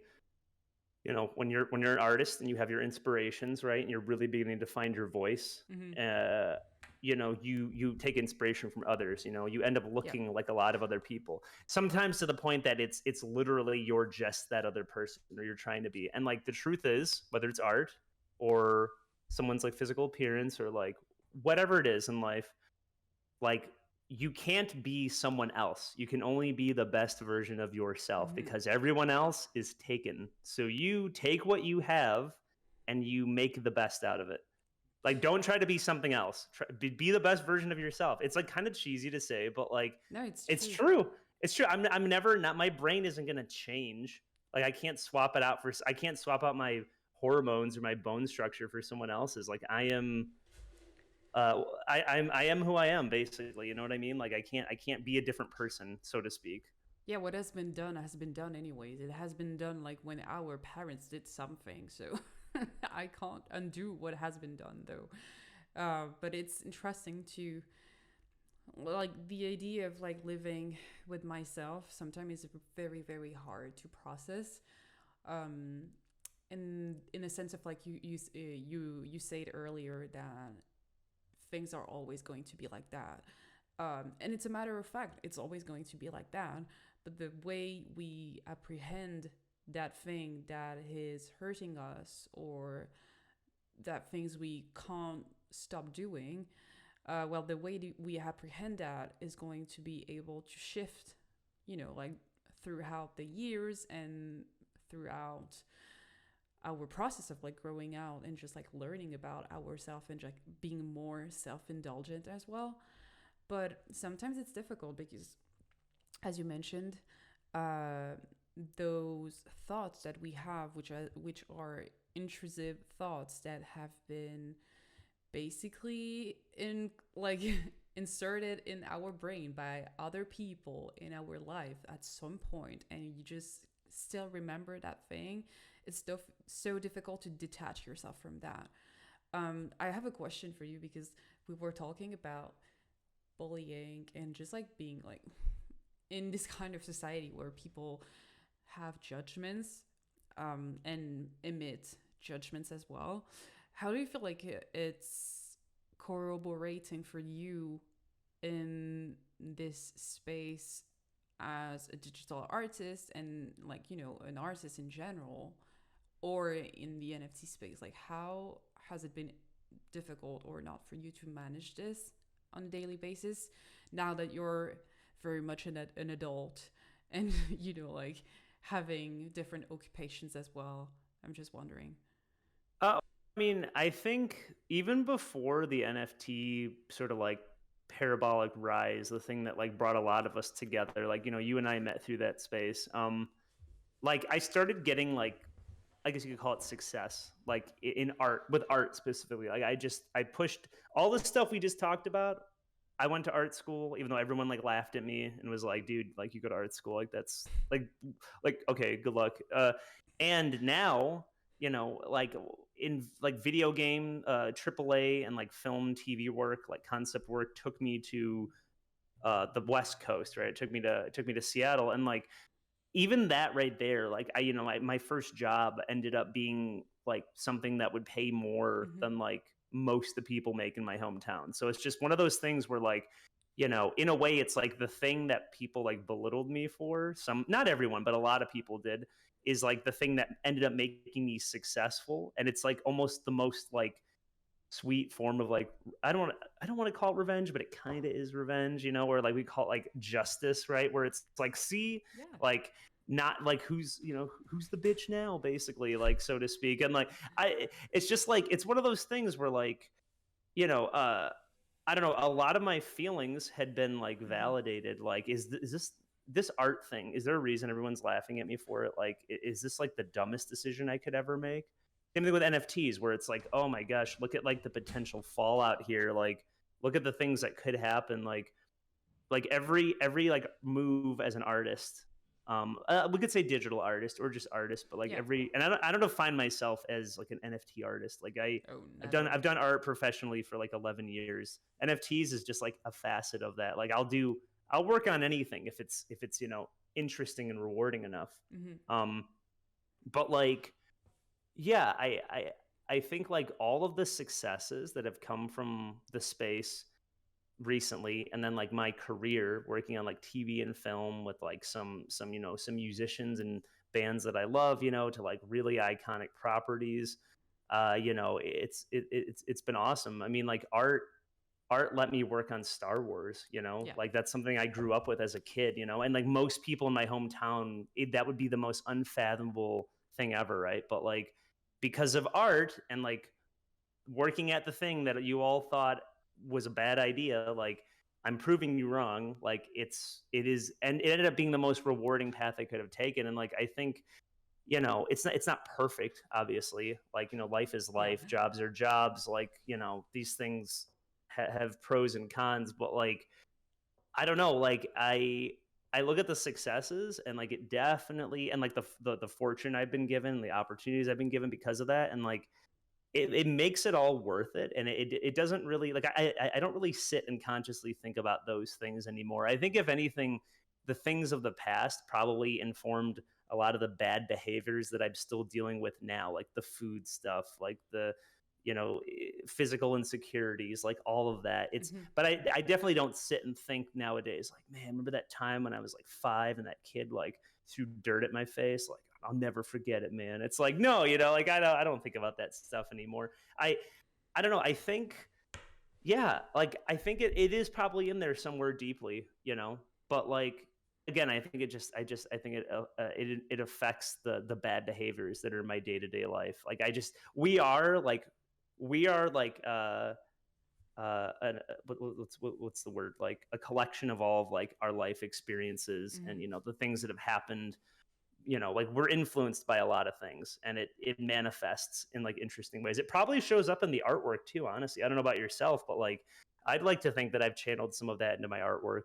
you know, when you're an artist and you have your inspirations, right, and you're really beginning to find your voice, you know, you take inspiration from others. You know, you end up looking like a lot of other people. Sometimes to the point that it's literally you're just that other person, or you're trying to be. And like, the truth is, whether it's art or someone's like physical appearance or like whatever it is in life, like, you can't be someone else. You can only be the best version of yourself, because everyone else is taken. So you take what you have and you make the best out of it. Like, don't try to be something else. Be the best version of yourself. It's like kind of cheesy to say, but like, No, it's true. It's true. I'm never not. My brain isn't gonna change. Like, I can't swap it out for. I can't swap out my hormones or my bone structure for someone else's. Like, I am. I am who I am, basically. You know what I mean? Like, I can't be a different person, so to speak. Yeah, what has been done anyways. It has been done like when our parents did something, so I can't undo what has been done though. But it's interesting to, like, the idea of like living with myself sometimes is very very hard to process. Um, in a sense of like you said earlier that things are always going to be like that. And it's a matter of fact, it's always going to be like that. But the way we apprehend that thing that is hurting us, or that things we can't stop doing, well, the way we apprehend that is going to be able to shift, you know, like throughout the years and throughout our process of like growing out and just like learning about ourselves and like being more self-indulgent as well. But sometimes it's difficult because, as you mentioned, uh, those thoughts that we have, which are intrusive thoughts that have been basically in like inserted in our brain by other people in our life at some point, and you just still remember that thing. It's so difficult to detach yourself from that. I have a question for you, because we were talking about bullying and just like being like in this kind of society where people have judgments, and emit judgments as well. How do you feel like it's corroborating for you in this space as a digital artist and like, you know, an artist in general, or in the NFT space? Like, how has it been difficult or not for you to manage this on a daily basis now that you're very much an adult and you know, like having different occupations as well? I'm just wondering. I mean, I think even before the NFT sort of like parabolic rise, the thing that like brought a lot of us together, like, you know, you and I met through that space. Like, I started getting like, I guess you could call it success, like in art, with art specifically. Like, I pushed all the stuff we just talked about. I went to art school, even though everyone like laughed at me and was like, dude, like, you go to art school, like, that's like, okay, good luck. And now, you know, like in like video game, AAA and like film, TV work, like concept work took me to the West Coast, right? It took me to Seattle. And like, even that right there, like, I, you know, my first job ended up being like something that would pay more than like most of the people make in my hometown. So it's just one of those things where like, you know, in a way it's like the thing that people like belittled me for, some, not everyone, but a lot of people did, is like the thing that ended up making me successful. And it's like almost the most like sweet form of like, I don't want to call it revenge, but it kind of is revenge, you know, where like we call it like justice, right? Where it's like, see, Yeah. like not like who's, you know, who's the bitch now, basically, like, so to speak. And like it's just like, it's one of those things where like, you know, I don't know, a lot of my feelings had been like Mm-hmm. validated. Like, is this art thing, is there a reason everyone's laughing at me for it? Like, is this like the dumbest decision I could ever make? Same thing with NFTs, where it's like, oh my gosh, look at like the potential fallout here. Like, look at the things that could happen. Like every like move as an artist, we could say digital artist or just artist, but like Yeah. every, and I don't define myself as like an NFT artist. Like Oh, I've done never. I've done art professionally for like 11 years. NFTs is just like a facet of that. Like I'll work on anything if it's you know, interesting and rewarding enough. Mm-hmm. um but like, yeah, I think like all of the successes that have come from the space recently, and then like my career working on like TV and film with like some you know, some musicians and bands that I love, you know, to like really iconic properties, you know, it's been awesome. I mean, like art let me work on Star Wars, you know, Yeah. like that's something I grew up with as a kid, you know, and like most people in my hometown, that would be the most unfathomable thing ever, right? But like, because of art and like working at the thing that you all thought was a bad idea, like I'm proving you wrong. Like it is, and it ended up being the most rewarding path I could have taken. And like, I think, you know, it's not perfect, obviously. Like, you know, life is Yeah. life, jobs are jobs. Like, you know, these things have pros and cons, but like, I don't know, like I look at the successes and like it definitely, and like the fortune I've been given, the opportunities I've been given because of that, and like it makes it all worth it. And it doesn't really like, I don't really sit and consciously think about those things anymore. I think if anything, the things of the past probably informed a lot of the bad behaviors that I'm still dealing with now, like the food stuff, like the, you know, physical insecurities, like all of that. It's, Mm-hmm. but I definitely don't sit and think nowadays like, man, remember that time when I was like 5 and that kid like threw dirt at my face? Like, I'll never forget it, man. It's like, no, you know, like I don't think about that stuff anymore. I I don't know. I think, yeah, like I think it is probably in there somewhere deeply, you know. But like, again, I think I think it affects the bad behaviors that are in my day-to-day life. Like I just, we are like what's the word, like a collection of all of like our life experiences, Mm-hmm. and you know, the things that have happened, you know, like we're influenced by a lot of things, and it manifests in like interesting ways. It probably shows up in the artwork too, honestly. I don't know about yourself, but like I'd like to think that I've channeled some of that into my artwork.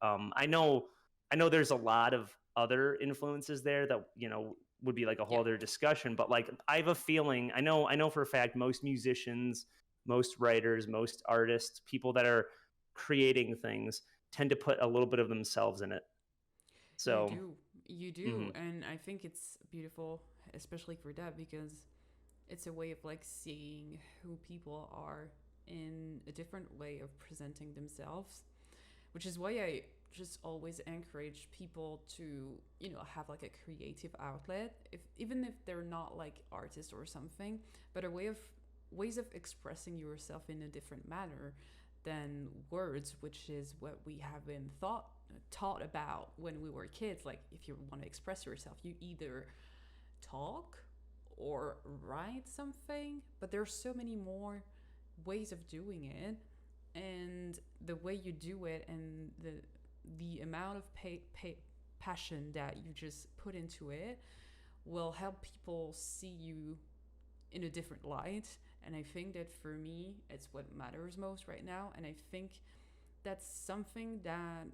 I know there's a lot of other influences there that, you know, would be like a whole Yeah. other discussion, but like I have a feeling, I know for a fact most musicians, most writers, most artists, people that are creating things tend to put a little bit of themselves in it. You So, do. You do. mhm. And I think it's beautiful, especially for that, because it's a way of like seeing who people are in a different way of presenting themselves, which is why I just always encourage people to, you know, have like a creative outlet, if even if they're not like artists or something, but a way of ways of expressing yourself in a different manner than words, which is what we have been taught about when we were kids. Like, if you want to express yourself, you either talk or write something, but there's so many more ways of doing it, and the way you do it and the amount of passion that you just put into it will help people see you in a different light. And I think that for me, it's what matters most right now. And I think that's something that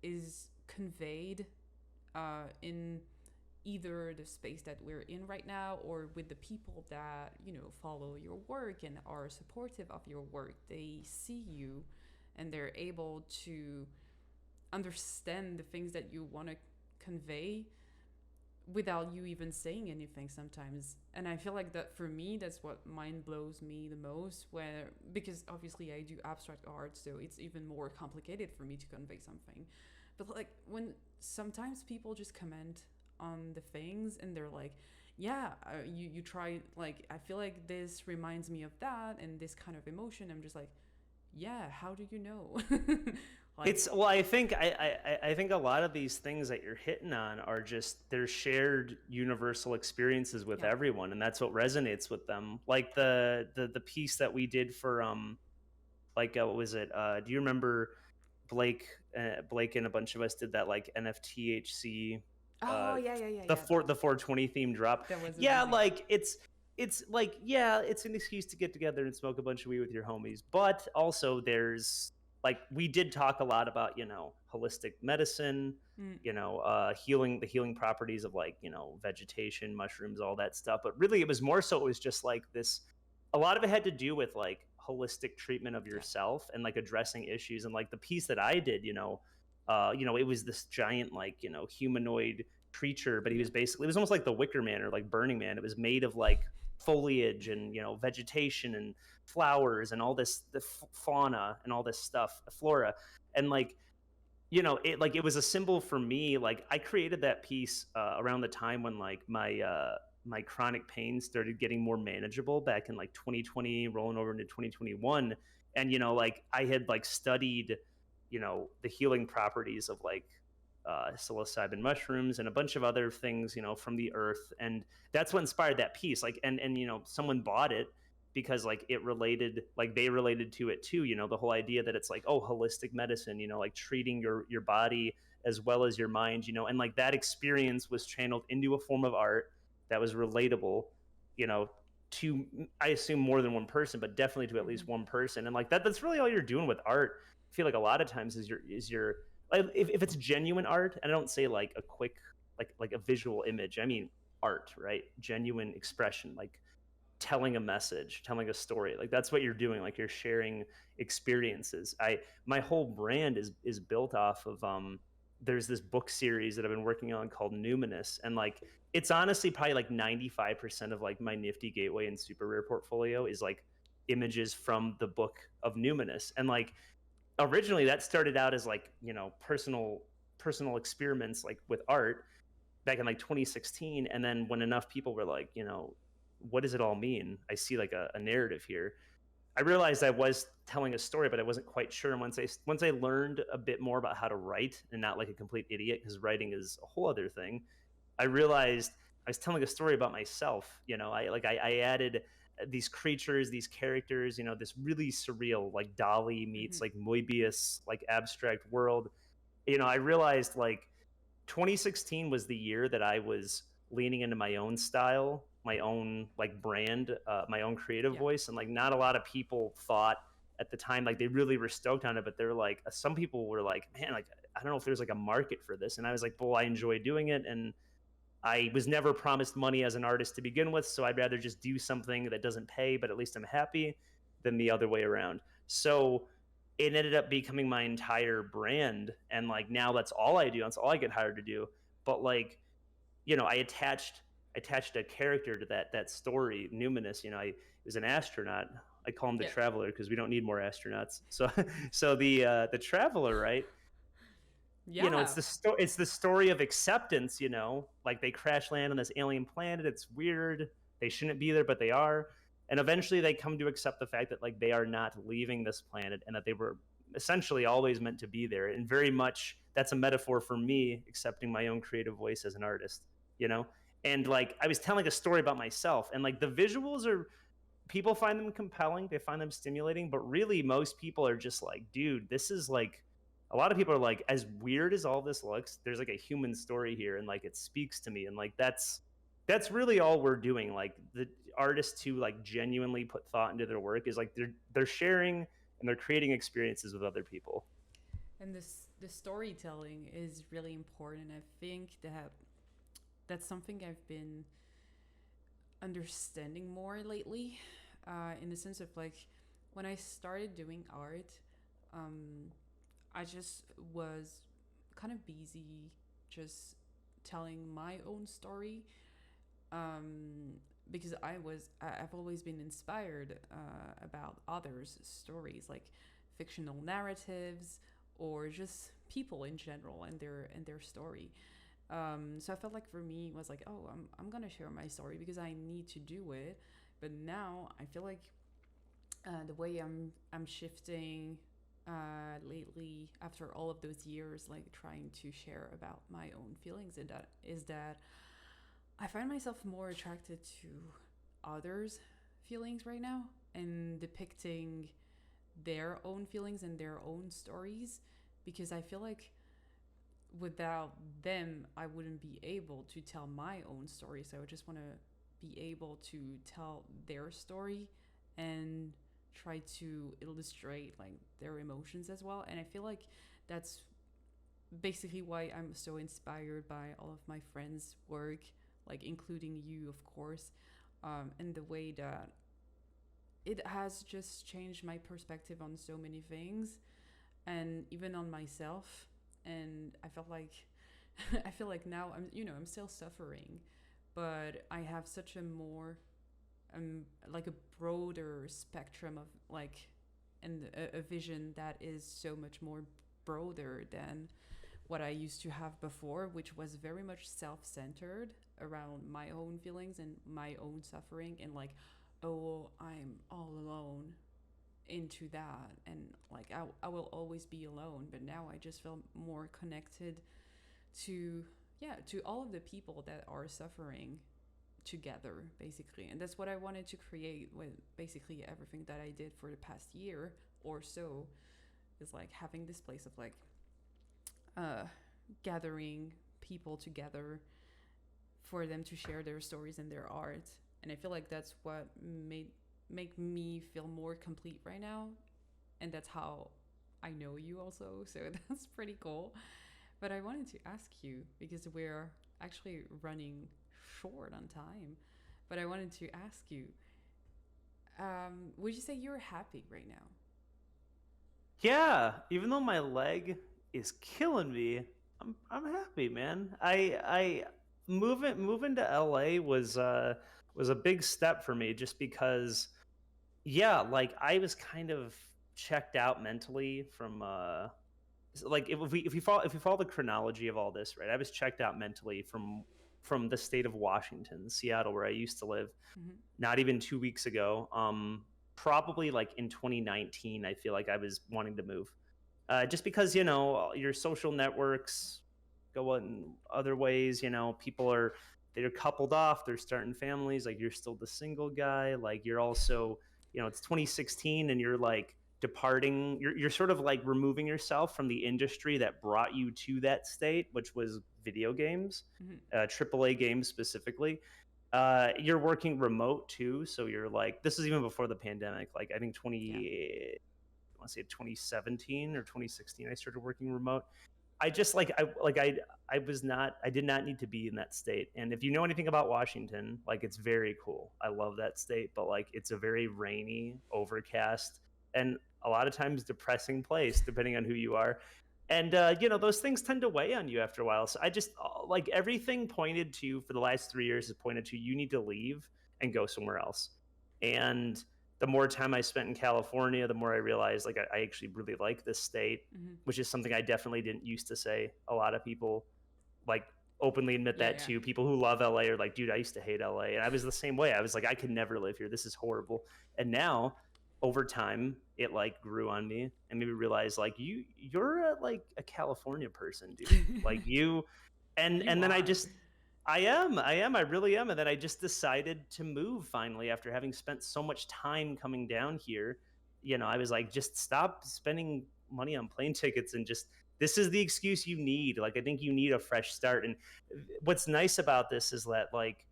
is conveyed in either the space that we're in right now, or with the people that, you know, follow your work and are supportive of your work. They see you and they're able to understand the things that you want to convey without you even saying anything sometimes. And I feel like that for me, that's what mind blows me the most, where because obviously I do abstract art, so it's even more complicated for me to convey something. But like when sometimes people just comment on the things and they're like, yeah, you try, like I feel like this reminds me of that and this kind of emotion. I'm just like, yeah, how do you know? Like, It's well, I think I think a lot of these things that you're hitting on are just they're shared universal experiences with yeah. everyone, and that's what resonates with them. Like the piece that we did for what was it? Do you remember Blake? Blake and a bunch of us did that like NFTHC, Oh uh, yeah, yeah, yeah, yeah. the 420 theme drop. That was Yeah, amazing. like it's like yeah, it's an excuse to get together and smoke a bunch of weed with your homies, but also there's like we did talk a lot about holistic medicine, Mm, healing the healing properties of like vegetation, mushrooms, all that stuff. But really, it was more so it was just like this. A lot of it had to do with like holistic treatment of yeah. yourself and like addressing issues. And like the piece that I did, it was this giant like humanoid creature, but he Yeah. was basically it was almost like the Wicker Man or like Burning Man. It was made of like foliage and vegetation and flowers and all this the fauna and all this stuff, flora, and like it was a symbol for me. Like I created that piece around the time when like my chronic pain started getting more manageable back in like 2020 rolling over into 2021. And like I had like studied the healing properties of like psilocybin mushrooms and a bunch of other things from the earth, and that's what inspired that piece. Like and someone bought it because like it related, like they related to it too, the whole idea that it's like, oh, holistic medicine, like treating your body as well as your mind, and like that experience was channeled into a form of art that was relatable, you know to, I assume, more than one person, but definitely to at Mm-hmm. least one person. And like that's really all you're doing with art. I feel like a lot of times is your like, if it's genuine art, and I don't say like a quick like a visual image, I mean art, right? Genuine expression, like telling a message, telling a story. Like that's what you're doing. Like you're sharing experiences. My whole brand is built off of there's this book series that I've been working on called Numinous, and like it's honestly probably like 95% of like my Nifty Gateway and Super Rare portfolio is like images from the book of Numinous. And like originally that started out as like personal experiments like with art back in like 2016. And then when enough people were like, what does it all mean? I see like a narrative here. I realized I was telling a story, but I wasn't quite sure. And once I learned a bit more about how to write and not like a complete idiot, because writing is a whole other thing, I realized I was telling a story about myself. I added these creatures, these characters, this really surreal like Dali Mm-hmm. meets like Moebius like abstract world. I realized like 2016 was the year that I was leaning into my own style, my own like brand, my own creative Yeah. voice, and like not a lot of people thought at the time like they really were stoked on it, but they're like some people were like, man, like I don't know if there's like a market for this, and I was like, well, I enjoy doing it, and I was never promised money as an artist to begin with, so I'd rather just do something that doesn't pay, but at least I'm happy, than the other way around. So it ended up becoming my entire brand, and like now that's all I do. That's all I get hired to do. But like, I attached a character to that story, Numinous. I was an astronaut. I call him the Yeah. Traveler because we don't need more astronauts. So so the Traveler, right? Yeah. It's the story of acceptance. Like they crash land on this alien planet. It's weird. They shouldn't be there, but they are. And eventually they come to accept the fact that like they are not leaving this planet, and that they were essentially always meant to be there. And very much that's a metaphor for me accepting my own creative voice as an artist, you know? And like I was telling a story about myself, and like the visuals are, people find them compelling, they find them stimulating, but really most people are just like, dude, this is like, a lot of people are like, as weird as all this looks, there's like a human story here, and like it speaks to me. And like that's really all we're doing. Like the artists who like genuinely put thought into their work is like they're sharing and they're creating experiences with other people. And this the storytelling is really important. I think that that's something I've been understanding more lately, in the sense of like when I started doing art, um, I just was kind of busy just telling my own story, um, because I've always been inspired about others' stories, like fictional narratives or just people in general and their story. So I felt like for me it was like, oh, I'm gonna share my story because I need to do it. But now I feel like the way I'm shifting lately after all of those years, like trying to share about my own feelings, and that is that I find myself more attracted to others' feelings right now and depicting their own feelings and their own stories, because I feel like without them, I wouldn't be able to tell my own story. So I just want to be able to tell their story and try to illustrate like their emotions as well. And I feel like that's basically why I'm so inspired by all of my friends' work, like including you, of course, and the way that it has just changed my perspective on so many things and even on myself. And I felt like I feel like now I'm still suffering, but I have such a more like a broader spectrum of like and a vision that is so much more broader than what I used to have before, which was very much self-centered around my own feelings and my own suffering, and like, oh, I'm all alone into that, and like I will always be alone. But now I just feel more connected to, yeah, to all of the people that are suffering together, basically. And that's what I wanted to create with basically everything that I did for the past year or so, is like having this place of like uh gathering people together for them to share their stories and their art. And I feel like that's what made make me feel more complete right now. And that's how I know you also. So that's pretty cool. But I wanted to ask you, because we're actually running short on time, but I wanted to ask you, would you say you're happy right now? Yeah, even though my leg is killing me, I'm happy, man. I moving to LA was a big step for me, just because, yeah, like I was kind of checked out mentally from like if we follow the chronology of all this, right? I was checked out mentally from the state of Washington, Seattle, where I used to live, Mm-hmm. not even 2 weeks ago. Probably like in 2019, I feel like I was wanting to move, just because, your social networks go in other ways. People they're coupled off, they're starting families. Like, you're still the single guy. Like, you're also, it's 2016, and you're like departing. You're sort of like removing yourself from the industry that brought you to that state, which was video games, Mm-hmm. AAA games specifically. You're working remote too, so you're like, this is even before the pandemic. Like, I think Yeah. 2017 or 2016, I started working remote. I just I did not need to be in that state. And if you know anything about Washington, like, it's very cool. I love that state, but like, it's a very rainy, overcast, and a lot of times depressing place, depending on who you are. And those things tend to weigh on you after a while. So I just, like, everything pointed to, for the last 3 years, has pointed to, you need to leave and go somewhere else. And the more time I spent in California, the more I realized, like, I actually really like this state, Mm-hmm. which is something I definitely didn't used to say. A lot of people, like, openly admit Yeah, that yeah. too. People who love LA are like, dude, I used to hate LA. And I was the same way. I was like, I could never live here. This is horrible. And now, over time, it like grew on me and made me realize, like, like a California person, dude. Like, you, You and then are. I really am. And then I just decided to move finally, after having spent so much time coming down here. I was like, just stop spending money on plane tickets, and just, this is the excuse you need. Like, I think you need a fresh start. And what's nice about this is that, like,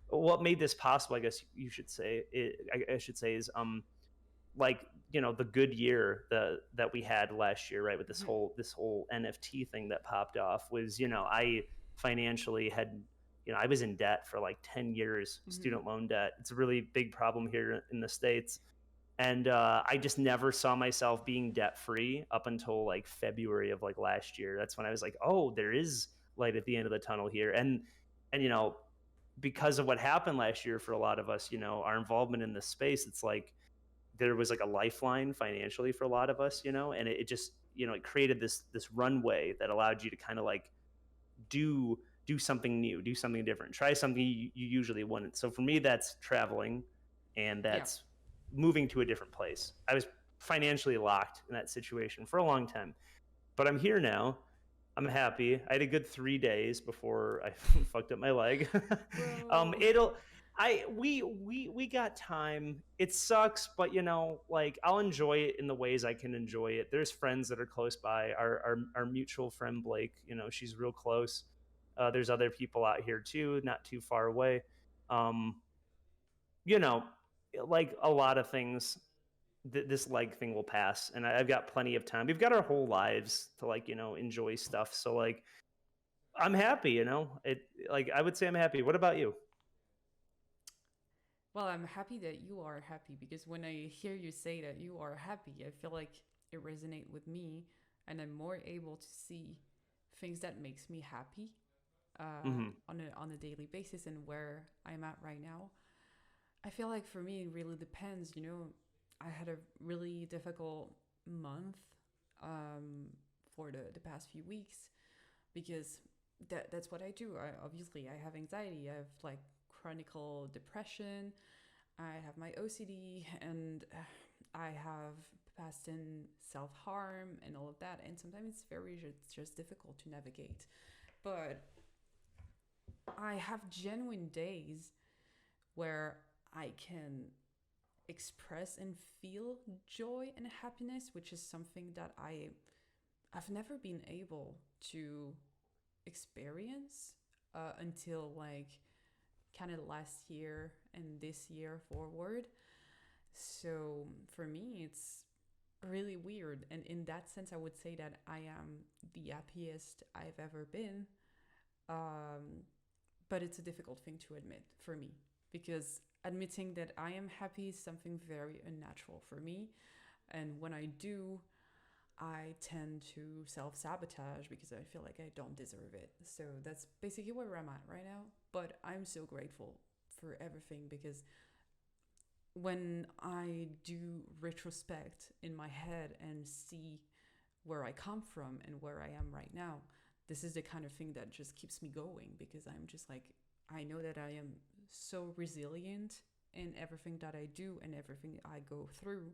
what made this possible, I guess you should say, I should say, is like, the good year that we had last year, right, with Mm-hmm. this whole NFT thing that popped off, was, I financially had, I was in debt for like 10 years, Mm-hmm. student loan debt. It's a really big problem here in the States. And I just never saw myself being debt free up until like February of like last year. That's when I was like, oh, there is light at the end of the tunnel here. And because of what happened last year for a lot of us, our involvement in this space, it's like there was like a lifeline financially for a lot of us, and it just, it created this runway that allowed you to kind of like do do something new, do something different, try something you usually wouldn't. So for me, that's traveling, and Yeah. that's moving to a different place. I was financially locked in that situation for a long time, but I'm here now. I'm happy. I had a good 3 days before I fucked up my leg. Bro. It'll. We got time. It sucks, but like I'll enjoy it in the ways I can enjoy it. There's friends that are close by. Our mutual friend Blake, she's real close. There's other people out here too, not too far away. Um, you know, like a lot of things, this leg thing will pass, and I've got plenty of time. We've got our whole lives to like enjoy stuff. So like I'm happy. It like I would say I'm happy. What about you? Well, I'm happy that you are happy because when I hear you say that you are happy, I feel like it resonates with me, and I'm more able to see things that makes me happy Hmm. on a daily basis and where I'm at right now. I feel like for me, it really depends. I had a really difficult month um, for the past few weeks because that's what I do. Obviously, I have anxiety. I have like chronic depression. I have my OCD, and I have past in self harm and all of that. And sometimes it's just difficult to navigate. But I have genuine days where I can express and feel joy and happiness, which is something that I've never been able to experience until like kind of last year and this year forward. So for me, it's really weird. And in that sense, I would say that I am the happiest I've ever been. Um, but it's a difficult thing to admit for me because admitting that I am happy is something very unnatural for me. And when I do, I tend to self sabotage because I feel like I don't deserve it. So that's basically where I'm at right now. But I'm so grateful for everything because when I do retrospect in my head and see where I come from and where I am right now, this is the kind of thing that just keeps me going because I'm just like, I know that I am so resilient in everything that I do and everything I go through,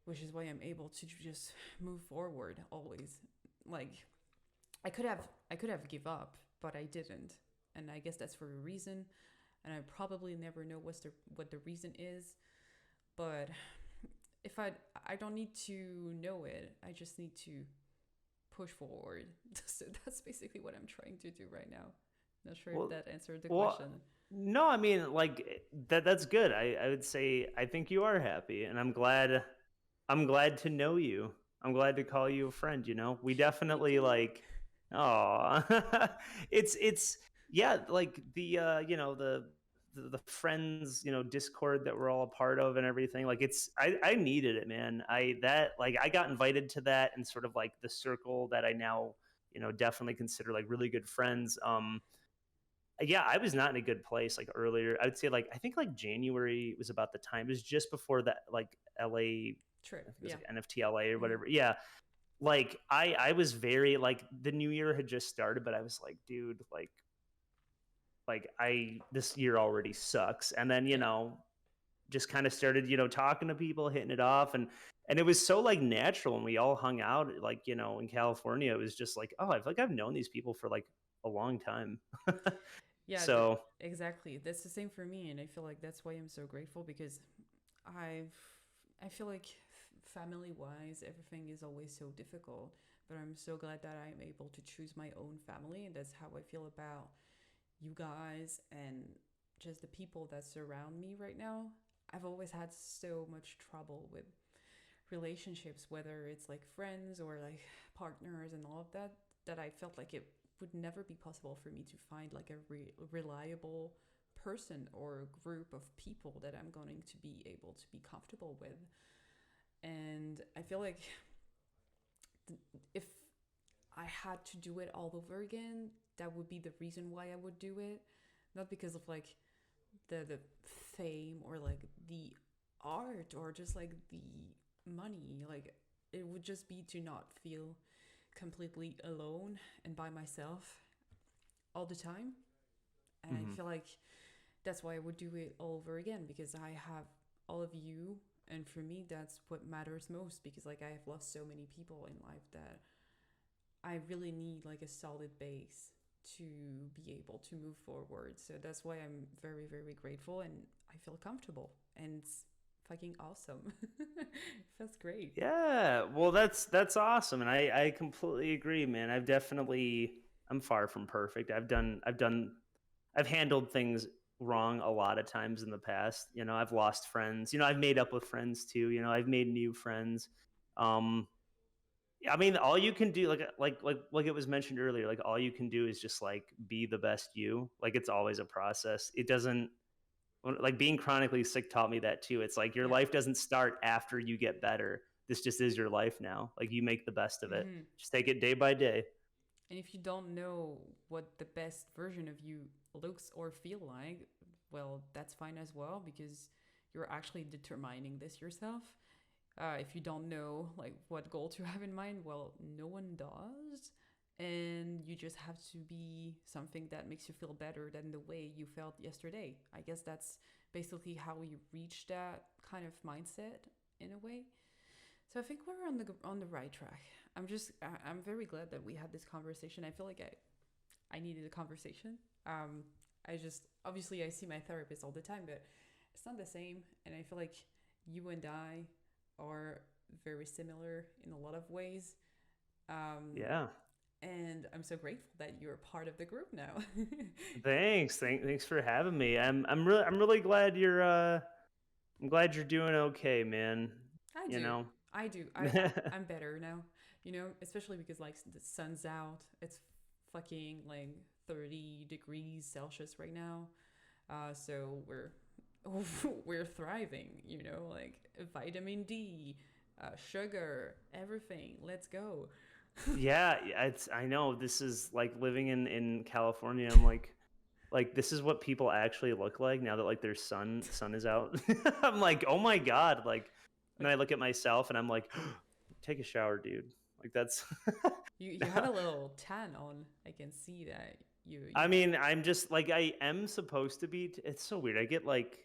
which is why I'm able to just move forward always. Like I could have give up, but I didn't. And I guess that's for a reason. And I probably never know what the reason is. But if I don't need to know it. I just need to push forward. So that's basically what I'm trying to do right now. Not sure if Well, that answered the well, question. no, I mean like that's good. I would say I think you are happy, and I'm glad to know you. I'm glad to call you a friend, We Me definitely too. like oh it's yeah, like the friends, Discord that we're all a part of and everything. Like I needed it, man. I got invited to that, and sort of like the circle that I now, definitely consider like really good friends. Yeah, I was not in a good place like earlier. I would say like I think like January was about the time. It was just before that like LA, I Trip. think it was Yeah. like NFTLA or Mm-hmm. whatever. Yeah. Like I was very like the new year had just started, but I was like, dude, like I this year already sucks. And then, Yeah. just kind of started, talking to people, hitting it off, and it was so like natural, and we all hung out like, in California. It was just like, oh, I feel like I've known these people for like a long time. Yeah, So, exactly. That's the same for me, and I feel like that's why I'm so grateful because I've I feel like family wise everything is always so difficult, but I'm so glad that I'm able to choose my own family, and that's how I feel about you guys and just the people that surround me right now. I've always had so much trouble with relationships, whether it's like friends or like partners and all of that, that I felt like it would never be possible for me to find like a reliable person or group of people that I'm going to be able to be comfortable with. And I feel like if I had to do it all over again, that would be the reason why I would do it. Not because of like the fame or like the art or just like the money. Like it would just be to not feel completely alone and by myself all the time. And I feel like that's why I would do it all over again, because I have all of you, and for me that's what matters most, because like I have lost so many people in life that I really need like a solid base to be able to move forward. So that's why I'm very, very grateful, and I feel comfortable, and it's fucking awesome. It feels great. Yeah, well, that's awesome, and I completely agree, man. I'm far from perfect. I've handled things wrong a lot of times in the past. You know, I've lost friends. You know, I've made up with friends too. You know, I've made new friends. Um, I mean, all you can do, like it was mentioned earlier, like all you can do is just like be the best you. Like it's always a process. It doesn't like being chronically sick taught me that too. It's like your Yeah. life doesn't start after you get better. This just is your life now. Like you make the best of it. hmm Just take it day by day. And if you don't know what the best version of you looks or feel like, well, that's fine as well, because you're actually determining this yourself. If you don't know like what goal to have in mind, well, no one does, and you just have to be something that makes you feel better than the way you felt yesterday. I guess that's basically how we reach that kind of mindset in a way. So I think we're on the right track. I'm very glad that we had this conversation. I feel like I needed a conversation. I just obviously I see my therapist all the time, but it's not the same. And I feel like you and I are very similar in a lot of ways. Um, Yeah. and I'm so grateful that you're part of the group now. Thanks for having me. I'm really glad I'm glad you're doing okay, man. I You do. know. I do. I'm better now. You know, especially because like the sun's out. It's fucking like 30 degrees Celsius right now. So we're thriving. You know, like vitamin D, sugar, everything. Let's go. Yeah, it's I know this is like living in California. I'm like this is what people actually look like now that like their sun is out. I'm like, "Oh my God." Like and then I look at myself and I'm like, "Take a shower, dude." Like that's You have a little tan on. I can see that I you have. mean, I'm just like I am supposed to be. It's so weird. I get like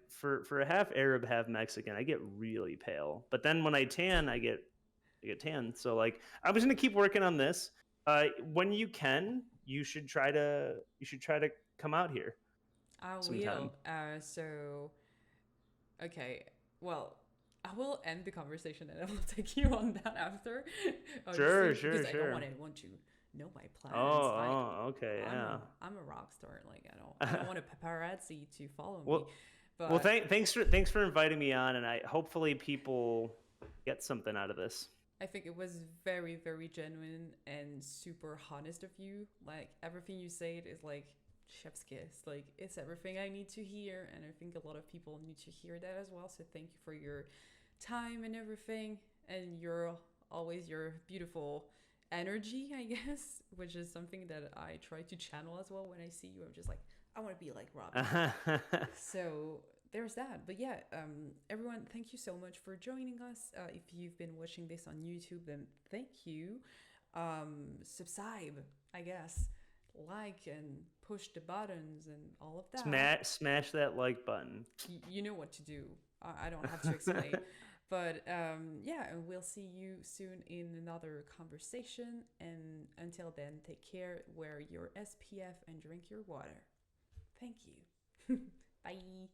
for a half Arab, half Mexican, I get really pale. But then when I get tan. So like I'm just gonna keep working on this. When you can, you should try to come out here I sometime. will. So okay. Well, I will end the conversation and I will take you on that after. Sure, Obviously, because sure, I don't sure. want anyone to know my Oh, plans. Like okay, yeah. I'm a rock star. Like I don't want a paparazzi to follow me. well, well, But thanks for inviting me on, and I hopefully people get something out of this. I think it was very, very genuine and super honest of you. Like everything you said is like chef's kiss. Like it's everything I need to hear, and I think a lot of people need to hear that as well. So thank you for your time and everything, and your beautiful energy, I guess, which is something that I try to channel as well when I see you. I'm just like, I want to be like Robbie. So there's that. But yeah, everyone, thank you so much for joining us. If you've been watching this on YouTube, then thank you. Subscribe, I guess, like and push the buttons and all of that. Smash that like button. You know what to do. I don't have to explain. But yeah, and we'll see you soon in another conversation. And until then, take care, wear your SPF, and drink your water. Thank you. Bye.